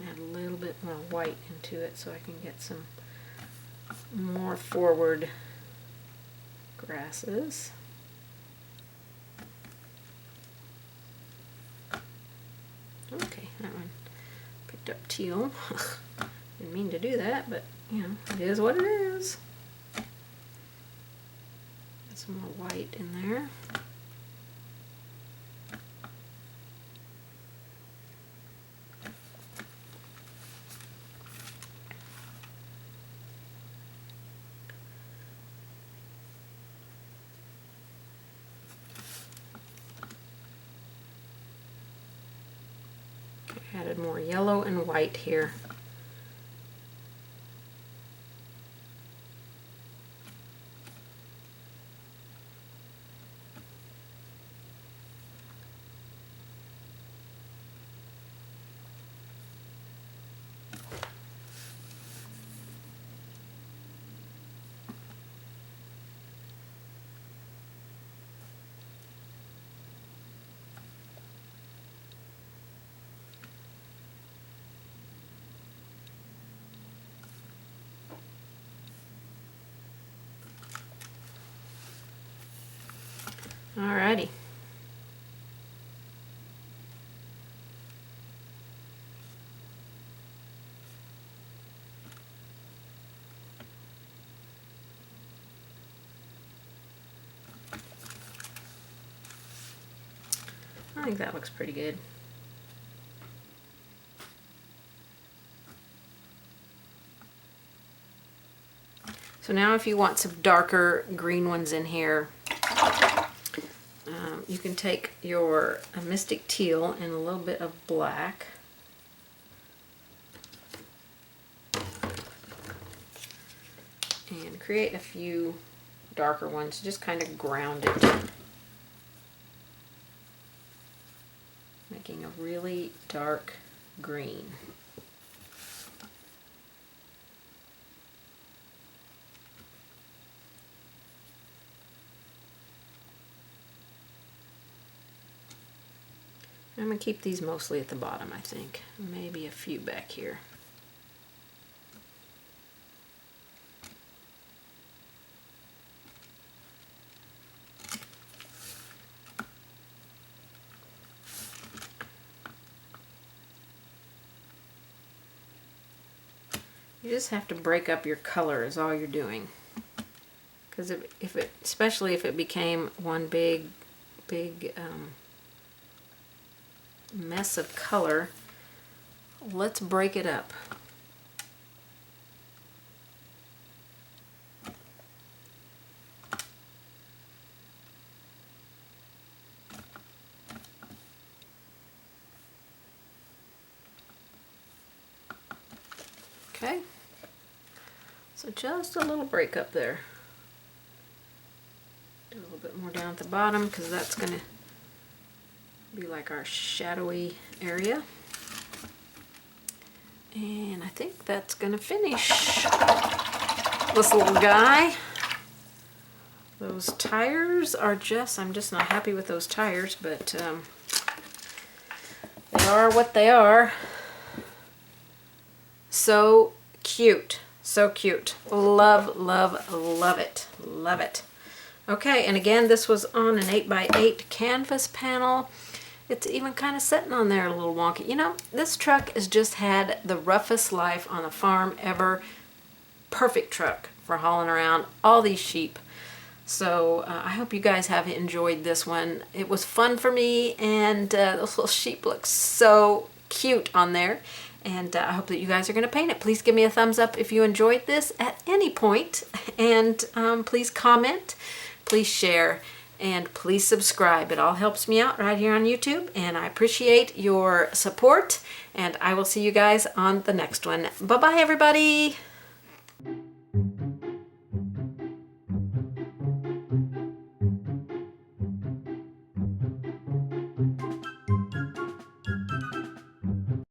Add a little bit more white into it so I can get some more forward grasses. Okay, that one picked up teal. Didn't mean to do that, but you know, it is what it is. Get some more white in there. Okay, added more yellow and white here. Alrighty. think that looks pretty good. So now if you want some darker green ones in here, you can take your Mystic Teal and a little bit of black. And create a few darker ones, just kind of ground it. Making a really dark green. I'm going to keep these mostly at the bottom, I think. Maybe a few back here. You just have to break up your color is all you're doing. Because especially if it became one big mess of color, let's break it up. Okay, so just a little break up there. Do a little bit more down at the bottom because that's going to be like our shadowy area. And I think that's going to finish this little guy. Those tires are I'm just not happy with those tires, but they are what they are. So cute. So cute. Love, love, love it. Love it. Okay, and again, this was on an 8x8 canvas panel. It's even kind of sitting on there a little wonky. You know, this truck has just had the roughest life on a farm ever. Perfect truck for hauling around all these sheep. So I hope you guys have enjoyed this one. It was fun for me, and those little sheep look so cute on there. And I hope that you guys are going to paint it. Please give me a thumbs up if you enjoyed this at any point. And please comment, please share, and please subscribe. It all helps me out right here on YouTube. And I appreciate your support. And I will see you guys on the next one. Bye-bye, everybody.